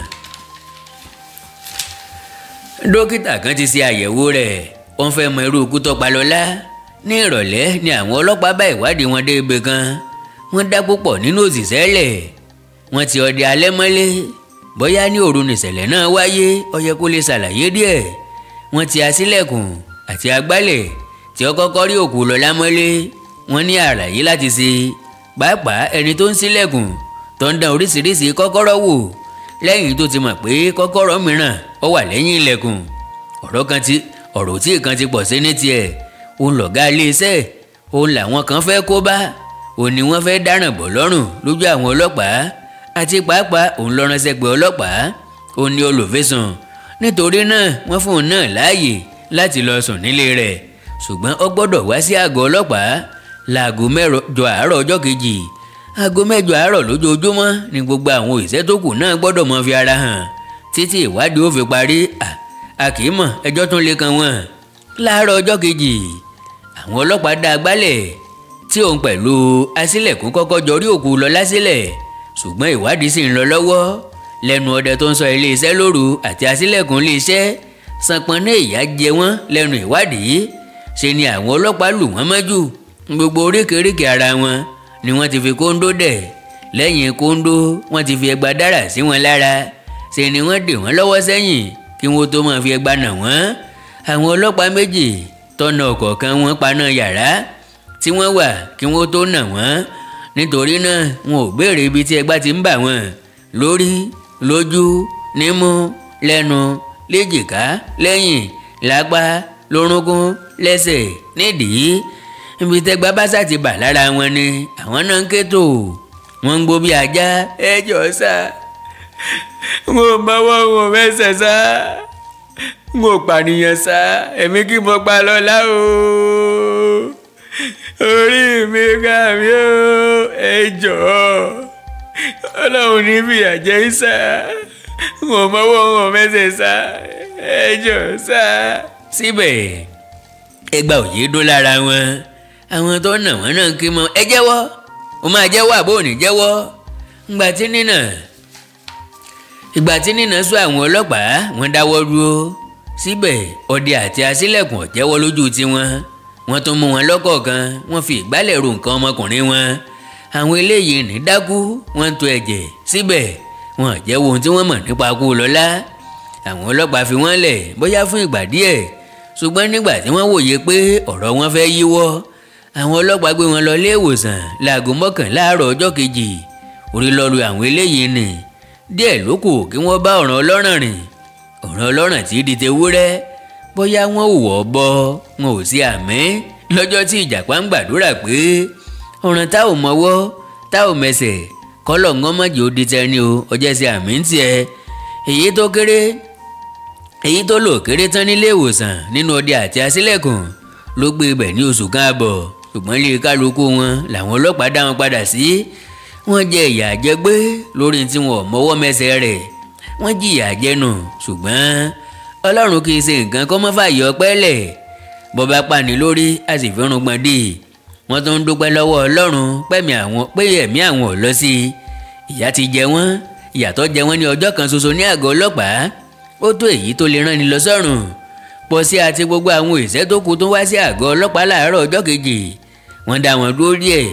dókítà kan ti ṣe àyẹ̀wò rẹ̀. wọ́n fẹ́ mọ irú ikú tó pa Lọlá. ní ìrọ̀lẹ́ ni àwọn ọlọ́pàá bá ìwádìí wọn dé ibì kan. wọ́n dá púpọ̀ nínú òṣìṣẹ́ lẹ̀. wọ́n ti ọdẹ alẹ́ mọ́lé. bóyá ní òru nìṣẹ̀lẹ̀ náà wáyé, ó yẹ kó lè ṣàlàyé díẹ̀. wọ́n ti aṣílẹ̀kùn àti agbálẹ̀ tí ó kọ́kọ́ rí òkú Lọlá mọ́lé. wọ́n ní àlàyé láti ṣe. pàápàá ẹni tó ń ṣílẹ̀kùn tó ń dán oríṣiríṣi kọ́kọ́rọ́ wò lẹ́yìn tó ti mọ̀ pé kọ́kọ́rọ́ mìíràn ó wà lẹ́yìn ilẹ̀kùn. ọ̀rọ̀ tí kan ti pọ̀ sí ní tiẹ̀. òun lọ̀gá iléeṣẹ́, òun làwọn kan fẹ́ kó bá, òun ni wọ́n fẹ́ dáràn bọ̀ lọ́rùn lójú àwọn ọlọ́pàá. àti pàápàá òun lọ ránṣẹ́ pé ọlọ́pàá, òun ni olùfisùn. nítorí náà wọ́n fún òun náà láàyè láti lọ sùn nílé rẹ̀. ṣùgbọ́n ó gbọ́dọ̀ wá sí àgọ́ ọlọ́pàá láago 8 àárọ̀ ọjọ́ kejì. aago 8 àárọ̀ lójoojúmọ́ ni gbogbo àwọn òṣìṣẹ́ tó kù náà gbọ́dọ̀ mọ fi ara hàn títí ìwádìí ó fi parí. a kì í mọ̀ ẹjọ́ tún lè kan wọn. láàárọ̀ ọjọ́ kejì àwọn ọlọ́pàá dá agbálẹ̀ tí òun pẹ̀lú aṣílẹ̀kùn kọ́kọ́ jọ rí òkú Lọlá sílẹ̀. ṣùgbọ́n ìwádìí sì ń lọ lọ́wọ́ lẹ́nu ọdẹ tó ń ṣọ́ iléeṣẹ́ lóru àti aṣílẹ̀kùn iléeṣẹ́. sanpọ́nná ìyà jẹ wọ́n lẹ́nu ìwádìí. ṣe ni àwọn ọlọ́pàá lù wọ́n mọ́jú. gbogbo oríkèéríkèé ara wọn ni wọ́n ti fi kóńdó dẹ̀. lẹ́yìn kóńdó wọ́n ti fi ẹgba dára sí wọn lára. ṣe ni wọ́n dè wọ́n lọ́wọ́ sẹ́yìn kí wọ́n tó máa fi ẹgba nà wọ́n. àwọn ọlọ́pàá méjì tọ́nà ọ̀kọ̀ọ̀kan wọn paná yàrá tí wọ́n wà kí wọ́n tó nà wọ́n. nítorí náà wọn ò béèrè ibi tí ẹgba ti ń bà wọ́n. lórí, lójú, nímú, lẹ́nu, léjìká, lẹ́yìn, lápá, lórúnkún, lẹ́sẹ̀, nídìí. ibi tẹ́gbà bá sá ti bà lára wọn ni àwọn náà ń ké tó. wọ́n ń gbó bí ajá, ẹjọ́ sá. n ò mọ́wọ́ n ò mẹ́sẹ̀ sá. n ò pànìyàn sá. èmi kí mo pa Lọlá o. orí mi ká mi ó, ẹ jọ̀ọ́ Ọlọ́run ní fìyà jẹ sá, wọn mọ́wọ́ wọn mẹ́sẹ̀ sá, ẹ jọ̀ọ́ sá. Síbẹ̀ ẹgbà òye dún lára wọn, àwọn tó nà wọ́n náà kí mọ́ ẹ jẹ́wọ́, ó máa jẹ́wọ́ àbó ò ní jẹ́wọ́. ìgbà tí nínà sọ àwọn ọlọ́pàá wọ́n dáwọ́ dúró. Síbẹ̀ ọdẹ àti aṣílẹ̀kùn ò jẹ́wọ́ lójú tiwọn, wọ́n tún mú wọn lọ́kọ̀ọ̀kan, wọ́n fi ìgbálẹ̀ ro nǹkan ọmọkùnrin wọn. Àwọn eléyìí ní dákú, wọ́n ń tò ẹ̀jẹ̀. Síbẹ̀ wọn ò jẹ́wọ́ ohun tí wọ́n mọ̀ nípa kú Lọ́lá. Àwọn ọlọ́pàá fi wọ́n lẹ̀ bóyá fún ìgbà díẹ̀, ṣùgbọ́n nígbà tí wọ́n wòye pé ọ̀rọ̀ wọn fẹ́ yíwọ́, àwọn ọlọ́pàá gbé wọn lọ ilé ìwòsàn láago 11 àárọ̀ ọjọ́ kejì. Orí lọ lu àwọn eléyìí nì, díẹ̀ ló kù kí wọ́n bá ọ̀ràn ọlọ́ràn rìn. ọ̀ràn ọlọ́ràn tí di tewúrẹ́, bóyá wọ́n ò wọ́ bọ́, wọn ò sí àmín lọ́jọ́ tí ìjàpá ń gbàdúrà pé ọ̀ràn tá ò mọ́wọ́ tá ò mẹsẹ̀ kọ́lọ̀ ń ọmọdé ó di tẹni o, ọjọ́ sí àmín tiẹ̀. èyí tó lò kéré tán nílé ìwòsàn nínú ọdẹ àti aṣílẹ̀kùn ló gbé ibẹ̀ ní oṣù kan àbọ̀, ṣùgbọ́n ilé kálukú wọn làwọn ọlọ́pàá dá wọn padà sí. wọ́n jẹ ìyà àjẹgbé lórí tí wọn ò mọ́wọ́ mẹsẹ̀ rẹ̀, wọ́n jìyà àjẹnù, ṣùgbọ́n Ọlọ́run kì í ṣe nǹkan kọ́ mọ́ fàyè ọpẹ́ lẹ̀. bó bá pani lórí a sì fi rúgbọ́n dì. wọ́n tún ń dúpẹ́ lọ́wọ́ Ọlọ́run pé ẹ̀mí àwọn ò lọ sí i. ìyà ti jẹ wọ́n, ìyàtọ̀ jẹ wọ́n ní ọjọ́ kan ṣoṣo ní àgọ́ ọlọ́pàá, ó tó èyí tó lè rán ni lọ sọ́run. Pọ̀sí àti gbogbo àwọn òṣìṣẹ́ tó kù tó wá sí àgọ́ ọlọ́pàá láàárọ̀ ọjọ́ kejì. wọ́n dá wọn dúró díẹ̀,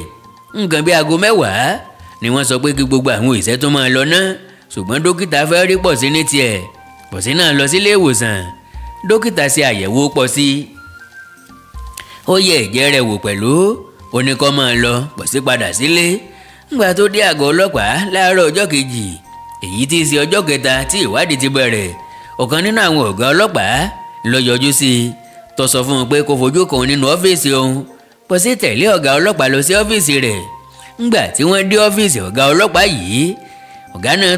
nǹkan bí aago 10 ni wọ́n sọ pé kí gbogbo àwọn òṣìṣẹ́ tó máa lọ ná, ṣùgbọ́n dókítà fẹ́ rí Pọ̀sí ní tiẹ̀. Pọ̀sí náà lọ sílé ìwòsàn, dókítà ṣe àyẹ̀wò Pọ̀sí, ó yẹ ẹ̀jẹ̀ rẹ̀ wò pẹ̀lú, ó ní kó máa lọ. Pọ̀sí padà sílé. ńgbà tó dé àgọ́ ọlọ́pàá láàárọ̀ ọjọ́ kejì, èyí tí í ṣe ọjọ́ kẹta tí ìwádìí ti bẹ̀rẹ̀, ọ̀kan nínú àwọn ọ̀gá ọlọ́pàá lọ yọjú sí i, tó sọ fún un pé kó fojú kan nínú ọ́fíìsì òun. Pọ̀sí tẹ̀lé ọ̀gá ọlọ́pàá lọ sí ọ́fíìsì rẹ̀. ńgbà tí wọ́n dé ọ́fíìsì ọ̀gá ọlọ́pàá yìí, ọ̀gá náà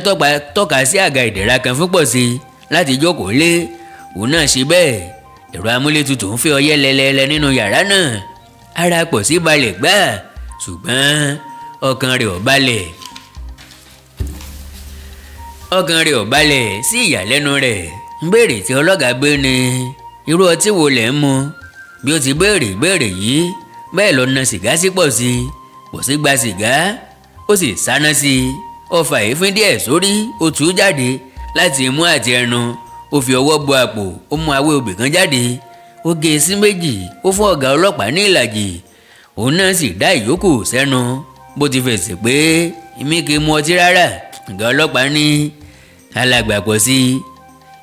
tọ́ka sí àga ìdẹ̀ra kan fún Pọ̀sí láti jókòó lé. òun náà ṣe bẹ́ẹ̀. ẹ̀rọ amúlétutù ń fẹ́ ọyẹ́ lẹ́lẹ́lẹ́ nínú yàrá náà. ara Pọ̀sí balẹ̀ gbà, ṣùgbọ́n ọkàn rẹ̀ ò balẹ̀ sí ìyàlẹ́nu rẹ̀. ń béèrè tí ọlọ́gà gbé ni irú ọtí wo lẹ̀ ń mu. bí ó ti béèrè yìí, bẹ́ẹ̀ lọ na sìgá sí Pọ̀sí. Pọ̀sí gba sìgá, ó sì sáná sí i, ó fa èéfín díẹ̀ sórí, ó tú jáde láti imú àti ẹnu, ó fi ọwọ́ bo àpò, ó mú awé obì kan jáde, ó gé e sí méjì, ó fún ọ̀gá ọlọ́pàá ní ìlàjì, òun náà sì dá ìyókù sẹ́nu. bó ti fèsì pé èmi kì í mu ọtí rárá, ọ̀gá ọlọ́pàá ní alàgbà Pọ̀sí,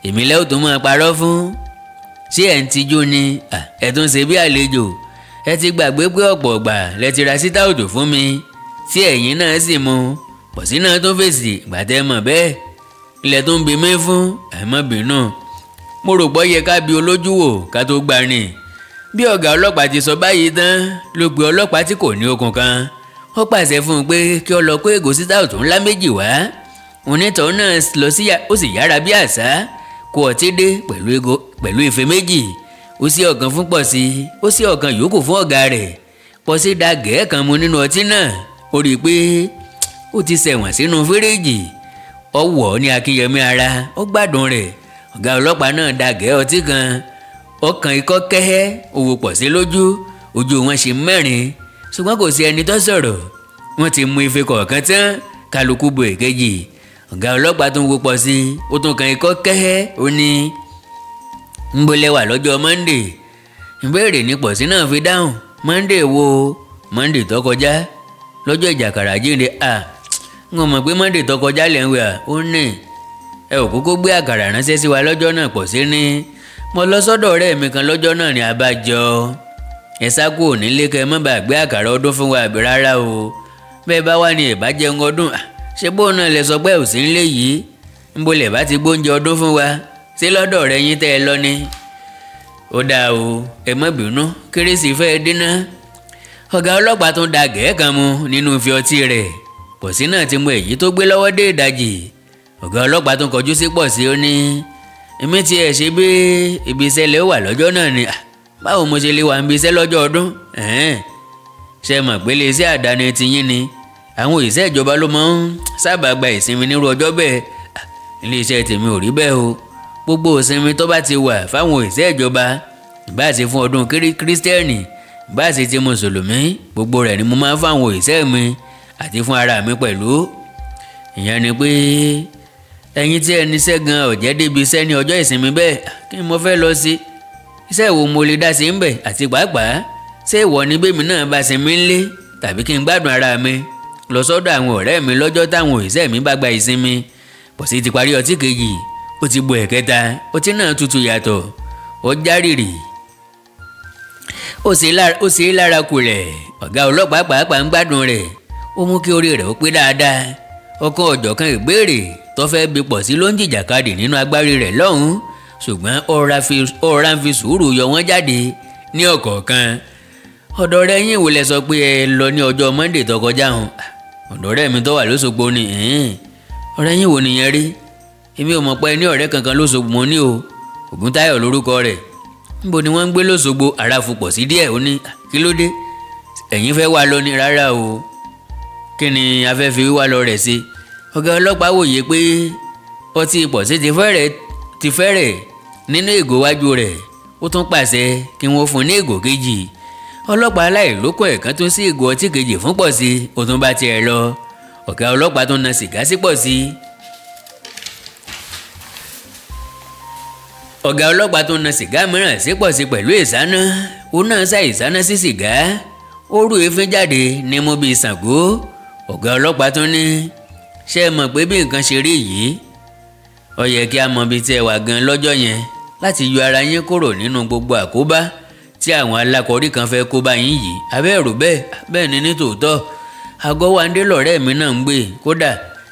èmi lẹ́wọ̀ tó máa parọ́ fún. ṣé ẹ̀ ń tijú ni? ẹ̀ tún ṣe bí àlejò, ẹ ti gbàgbé pé ọ̀pọ̀ ọ̀gbà lẹ ti ra sítáòtù fún mi tí ẹ̀yin náà sì mu. Pọ̀sí náà tó fèsì, gbàtẹ́ mọ̀ bẹ́ẹ̀ ilẹ̀ tó ń bi mí fún, àìmọ́ bínú, mo rò pé yẹ ká bi olójú wò ká tó gbà ní. bí ọ̀gá ọlọ́pàá ti sọ báyìí tán ló pe ọlọ́pàá tí kò ní okùn kan, ó pàṣẹ fún un pé kí ó lọ kó ìgò sítáòtù ńlá méjì wá. onítọ̀hún náà lọ sí ó sì yára bí àṣá kó ọtí dé pẹ̀lú ife méjì, ó sì ọ̀kan fún Pọ̀sí, ó sì ọ̀kan yòókù fún ọ̀gá rẹ̀. Pọ̀sí da gẹ̀ẹ́ kan mu nínú ọtí náà, ó rí i pé ó ti ṣẹ̀wọ̀n sínú fíríjì. ó wọ̀ ní akínyẹmí ara, ó gbádùn rẹ̀. ọ̀gá ọlọ́pàá náà da gẹ̀ẹ́ ọtí kan, ọkàn ikọ́ kẹ́hẹ́, ó wo Pọ̀sí lójú, ojú wọn ṣe mẹ́rin, ṣùgbọ́n kò sí ẹni tó sọ̀rọ̀. wọ́n ti mu ife kọ̀ọ̀kan tán, kálukú bo èkejì. ọ̀gá ọlọ́pàá tún wo Pọ̀sí, ó tún kan ikọ́ kẹ́hẹ́, ó ní ń bolẹ̀ wà lọ́jọ́ Monday. ìbéèrè ni Pọ̀sí náà fi dáhùn. Monday wo? Monday tó kọjá, lọ́jọ́ ìjàkàrà jíǹde. ń mọ̀ pé Monday tó kọjá lẹ́ ń wẹ̀. ó ní ẹ ò kókó gbé àkàrà ránṣẹ́ sí wa lọ́jọ́ náà. Pọ̀sí ní mo lọ sọ́dọ̀ ọ̀rẹ́ mi kan lọ́jọ́ náà ní abájọ. ẹ sá kúrò nílé kẹ́ ẹ má bàa gbé àkàrà ọdún fún wa àbí rárá o. bẹ́ẹ̀ bá wà ní ìbàjẹ́ ọdún, ṣé bóun náà lẹ sọ pé ò sí nílé yìí, ń bolẹ̀ bá ti gbóúnjẹ ọdún fún wa, ṣé lọ́dọ̀ rẹ yín tẹ́ ẹ lọ ni. ó dáa o, ẹ má bínú, kérésì fẹ́ dínà. ọ̀gá ọlọ́pàá tún da gẹ̀ẹ́ kan mu nínú ife ọtí rẹ̀. Pọ̀sí náà ti mu èyí tó gbé lọ́wọ́ dé ìdajì. ọ̀gá ọlọ́pàá tún kọjú sí Pọ̀sí, ó ní èmi ti ẹ̀ ṣe bí ibi iṣẹ́ lè wà lọ́jọ́ náà ni. báwo mo ṣe lè wà níbi iṣẹ́ lọ́jọ́ ọdún? ṣe mọ̀ pé iléeṣẹ́ àdáni ti yín ni àwọn òṣìṣẹ́ ìjọba ló máa ń sábà gba ìsinmi nírú ọjọ́ bẹ́ẹ̀. Iléeṣẹ́ tèmi ò rí bẹ́ẹ̀ o. Gbogbo ìsinmi tó bá ti wà fáwọn òṣìṣẹ́ ìjọba ìbá ṣe fún ọdún kírísítẹ́nì ìbá ṣe ti mùsùlùmí gbogbo rẹ̀ ni mo máa ń fáwọn òṣìṣẹ́ mi àti fún ara mi pẹ̀lú. Ìyẹn ni pé ẹ̀yin tí ẹni iṣẹ́ gan ọ̀jẹ́ débi iṣẹ́ ní ọjọ́ ìsinmi bẹ́ẹ̀ kí ni mo fẹ́ lọ sí? Iṣẹ́ wo mo lè dá sí ń bẹ̀ àti pàápàá ṣé ìwọ ni bẹ́mi náà bá sinmi ńlé tàbí kí n gbádùn ara mi lọ sọ́dọ̀ àwọn ọ̀rẹ́ mi lọ́jọ́ táwọn òṣìṣẹ́ mi bá gba ìsinmi. Bọ̀sí ti parí ọtí kejì ó ti bu ẹ̀kẹta ọtí náà tutù yàtọ̀ ó járìrì ó sì lára kulẹ̀. Ọ̀gá ọlọ́pàá pàápàá ń gbádùn rẹ̀ ó mú kí orí rẹ̀ ó pé dáadáa. Ọ̀kan ọ̀jọ̀kan ìbéèrè tó fẹ́ bí Pọ̀sí ló ń jìjàkadì nínú agbárí rẹ̀ lọ́hùn-ún ṣùgbọ́n ọ̀rá ń fi sùúrù yọ wọ́n jáde ní ọ̀kọ̀ọ̀kan. Ọ̀dọ̀ rẹ̀ yín wò lẹ sọ pé ẹ lọ ní ọjọ́ Monday tó kọjá hàn. Ọ̀dọ̀ rẹ̀ mi tó wà lóṣogbo ni ọ̀rẹ́ yín wò nìyẹn rí? Èmi ò mọ̀ pé ní ọ̀rẹ́ kankan lóṣogbo mo ní o. Ògúntáyọ̀ lórúkọ rẹ̀. Níbo ni wọ́n ń gbé lóṣogbo? Ara fu Pọ̀sí díẹ̀ ó ní kí ló dé? Ẹ̀yin fẹ́ wá lọ ní rárá o. Kí ni a fẹ́ fi wíwá lọ rẹ̀ sí? Ọ̀gá ọlọ́pàá wòye pé ọtí Pọ̀sí ti fẹ́rẹ̀ nínú ìgò wájú rẹ̀ ó tún pàṣẹ kí wọ́n fún ní ìgò kejì. Ọlọ́pàá aláìlókò ẹ̀kan tún sí ìgò ọtí kejì fún Pọ̀sí ó tún bá tiẹ̀ lọ. Ọ̀gá ọlọ́pàá tún na sìgá sí Pọ̀sí. Ọ̀gá ọlọ́pàá tún na sìgá mìíràn sí Pọ̀sí pẹ̀lú ìsáná. Ó náà sá ìsáná sí sìgá. Ó rú èéfín jáde ní mú bíi Ṣàngó. Ọ̀gá ọlọ́pàá tún ní ṣé ẹ mọ̀ pé bí nǹkan ṣe rí yìí ó yẹ kí a mọ ibi tí ẹ wà gan lọ́jọ́ yẹn láti yọ ara yín kúrò nínú gbogbo àkóbá tí àwọn alákọ̀ọ́rí kan fẹ́ kó bá yín yìí. Abẹ́rù bẹ́ẹ̀ ni ní tòótọ́ àgọ́ Wándé lọ̀rẹ́ mi náà ń gbé kódà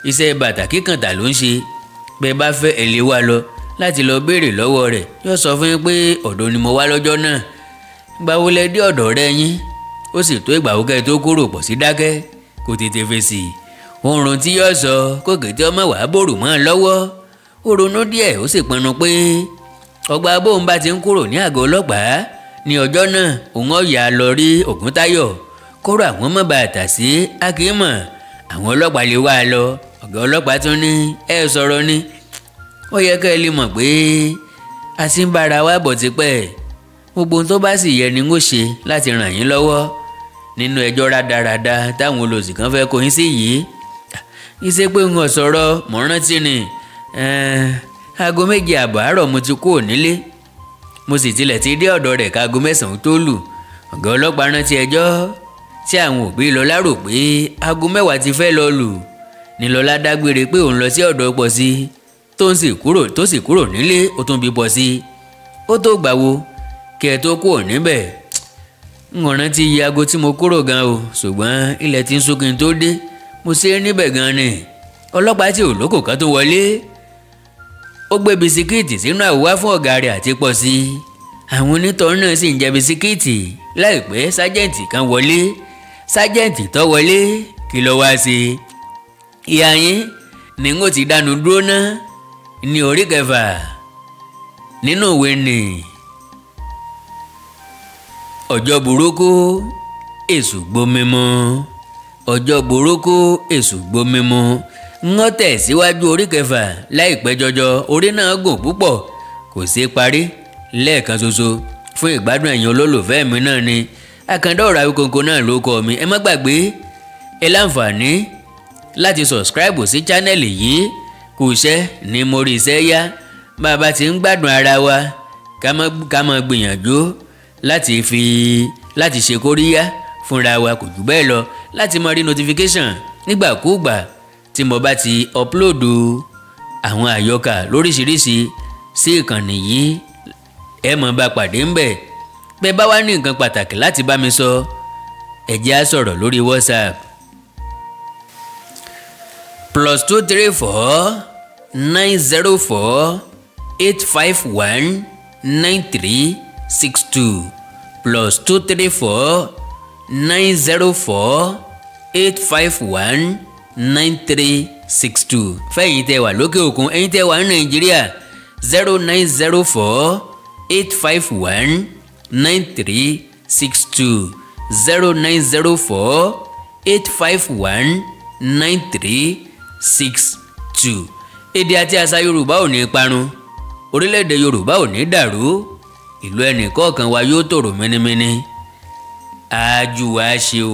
iṣẹ́ bàtà kíkàntà ló ń ṣe. Bẹ́ẹ̀ bá fẹ́ ẹ lè wá lọ láti lọ béèrè lọ́wọ́ rẹ̀ yóò sọ fún yín pé ọ̀dọ̀ ni mo wá lọ́jọ́ náà. Ìgbà wo lẹ dé ọ̀dọ̀ rẹ yín? Ó sì tó ìgbà wo kẹ́ tó kúrò? Pọ̀sí dákẹ́ kó tètè fèsì. Oorun tí yóò sọ kó kété ọmọ wàá bòrò mọ́ ọ lọ́wọ́. Ó ronú díẹ̀ ó sì pinnu pé ọgbà bóun bá ti ń kúrò ní àgọ́ ọlọ́pàá ní ọjọ́ náà òun ọ̀yà lọ rí Ògúntáyọ̀ kóró àwọn mọ́ bàtà sí akímọ̀ àwọn ọlọ́pàá lè wá lọ. Ọ̀gá ọlọ́pàá tún ní ẹ sọ̀rọ̀ ni ó yẹ ká ẹ lè mọ̀ pé a ti ń bára wa bọ̀ tipẹ́. Gbogbo ohun tó bá sì yẹ ni ń ṣe láti ràn yín lọ́wọ́ nínú ẹjọ́ rádaràda táwọn olòṣì kan fẹ́ kó yín sí yìí. Iṣẹ́ pé ń sọ̀rọ̀ mọ̀ rántí ni aago 7:30 àárọ̀ mo ti kúrò nílé mo sì tilẹ̀ ti dé ọ̀dọ̀ rẹ̀ káago 9 tó lù. Ọ̀gá ọlọ́pàá rántí ẹjọ́ tí àwọn òbí Lọlá rò pé aago 10 ti fẹ́ lọ lù ní Lọlá dágbére pé òun lọ sí ọ̀dọ̀ Pọ̀sí tó sì kúrò nílé ó tún bí Pọ̀sí. Ó tó gbà wo kí ẹ tó kúrò níbẹ̀? N ò rántí iye aago tí mo kúrò gan o ṣùgbọ́n ilẹ̀ tí ń ṣú kí n tó dé mo ṣe é níbẹ̀ gan ni. Ọlọ́pàá tí ò lókò kan tó wọlé ó gbé bisikíìtì sínú àwòwá fún ọ̀gá rẹ̀ àti Pọ̀sí. Àwọn onítọ̀hún náà sì ń jẹ bisikíìtì. Láìpẹ́ sájẹ́ǹtì kan wọlé. Sájẹ́ǹtì tó wọlé kí ló wá sí? Ìyá yín ni n ó ti dánu dúró ná ní orí 6 nínú ìwé ni ọjọ́ burúkú èṣù gbómímú. Ọjọ́ burúkú èṣù gbómímú ń tẹ̀ síwájú orí 6 láìpẹ́ jọjọ. Orí náà gùn púpọ̀ kò ṣeé parí lẹ́ẹ̀kan ṣoṣo. Fún ìgbádùn ẹ̀yin olólùfẹ́ mi náà ni Àkàndá Ọ̀rọ̀ Awíkonko náà ló kọ mi. Ẹ má gbàgbé ẹ láǹfààní láti subscribe sí chánẹ́ẹ̀lì yìí. Kò ṣẹ́ ní mo rí iṣẹ́ yá. Bàbá ti ń gbádùn ara wa ká má gbìyànjú láti ṣe kóríyá fúnra wa kò jù bẹ́ẹ̀ lọ láti máa rí notification nígbàkúùgbà tí mo bá ti upload àwọn àyọkà lóríṣiríṣi sí ìkànnì yìí. Ẹ mọ̀ bá pàdé ń bẹ̀. Bẹ́ẹ̀ bá wá ní nǹkan pàtàkì láti bá mi sọ ẹ jẹ́ á sọ̀rọ̀ lórí WhatsApp +234 904 851 9362 +234 904 851 9362. fẹ́yìn tẹ́ wà lókè òkun ẹ̀yin tẹ́ wà ní Nàìjíríà 0904 851 9362. 0904 851 9362. Èdè àti àṣà Yorùbá ò ní parun, orílẹ̀-èdè Yorùbá ò ní dàrú, ìlú ẹnì kọ̀ọ̀kan wa yóò tòrò mẹ́nimẹ́ni. Àjù wa ṣe o.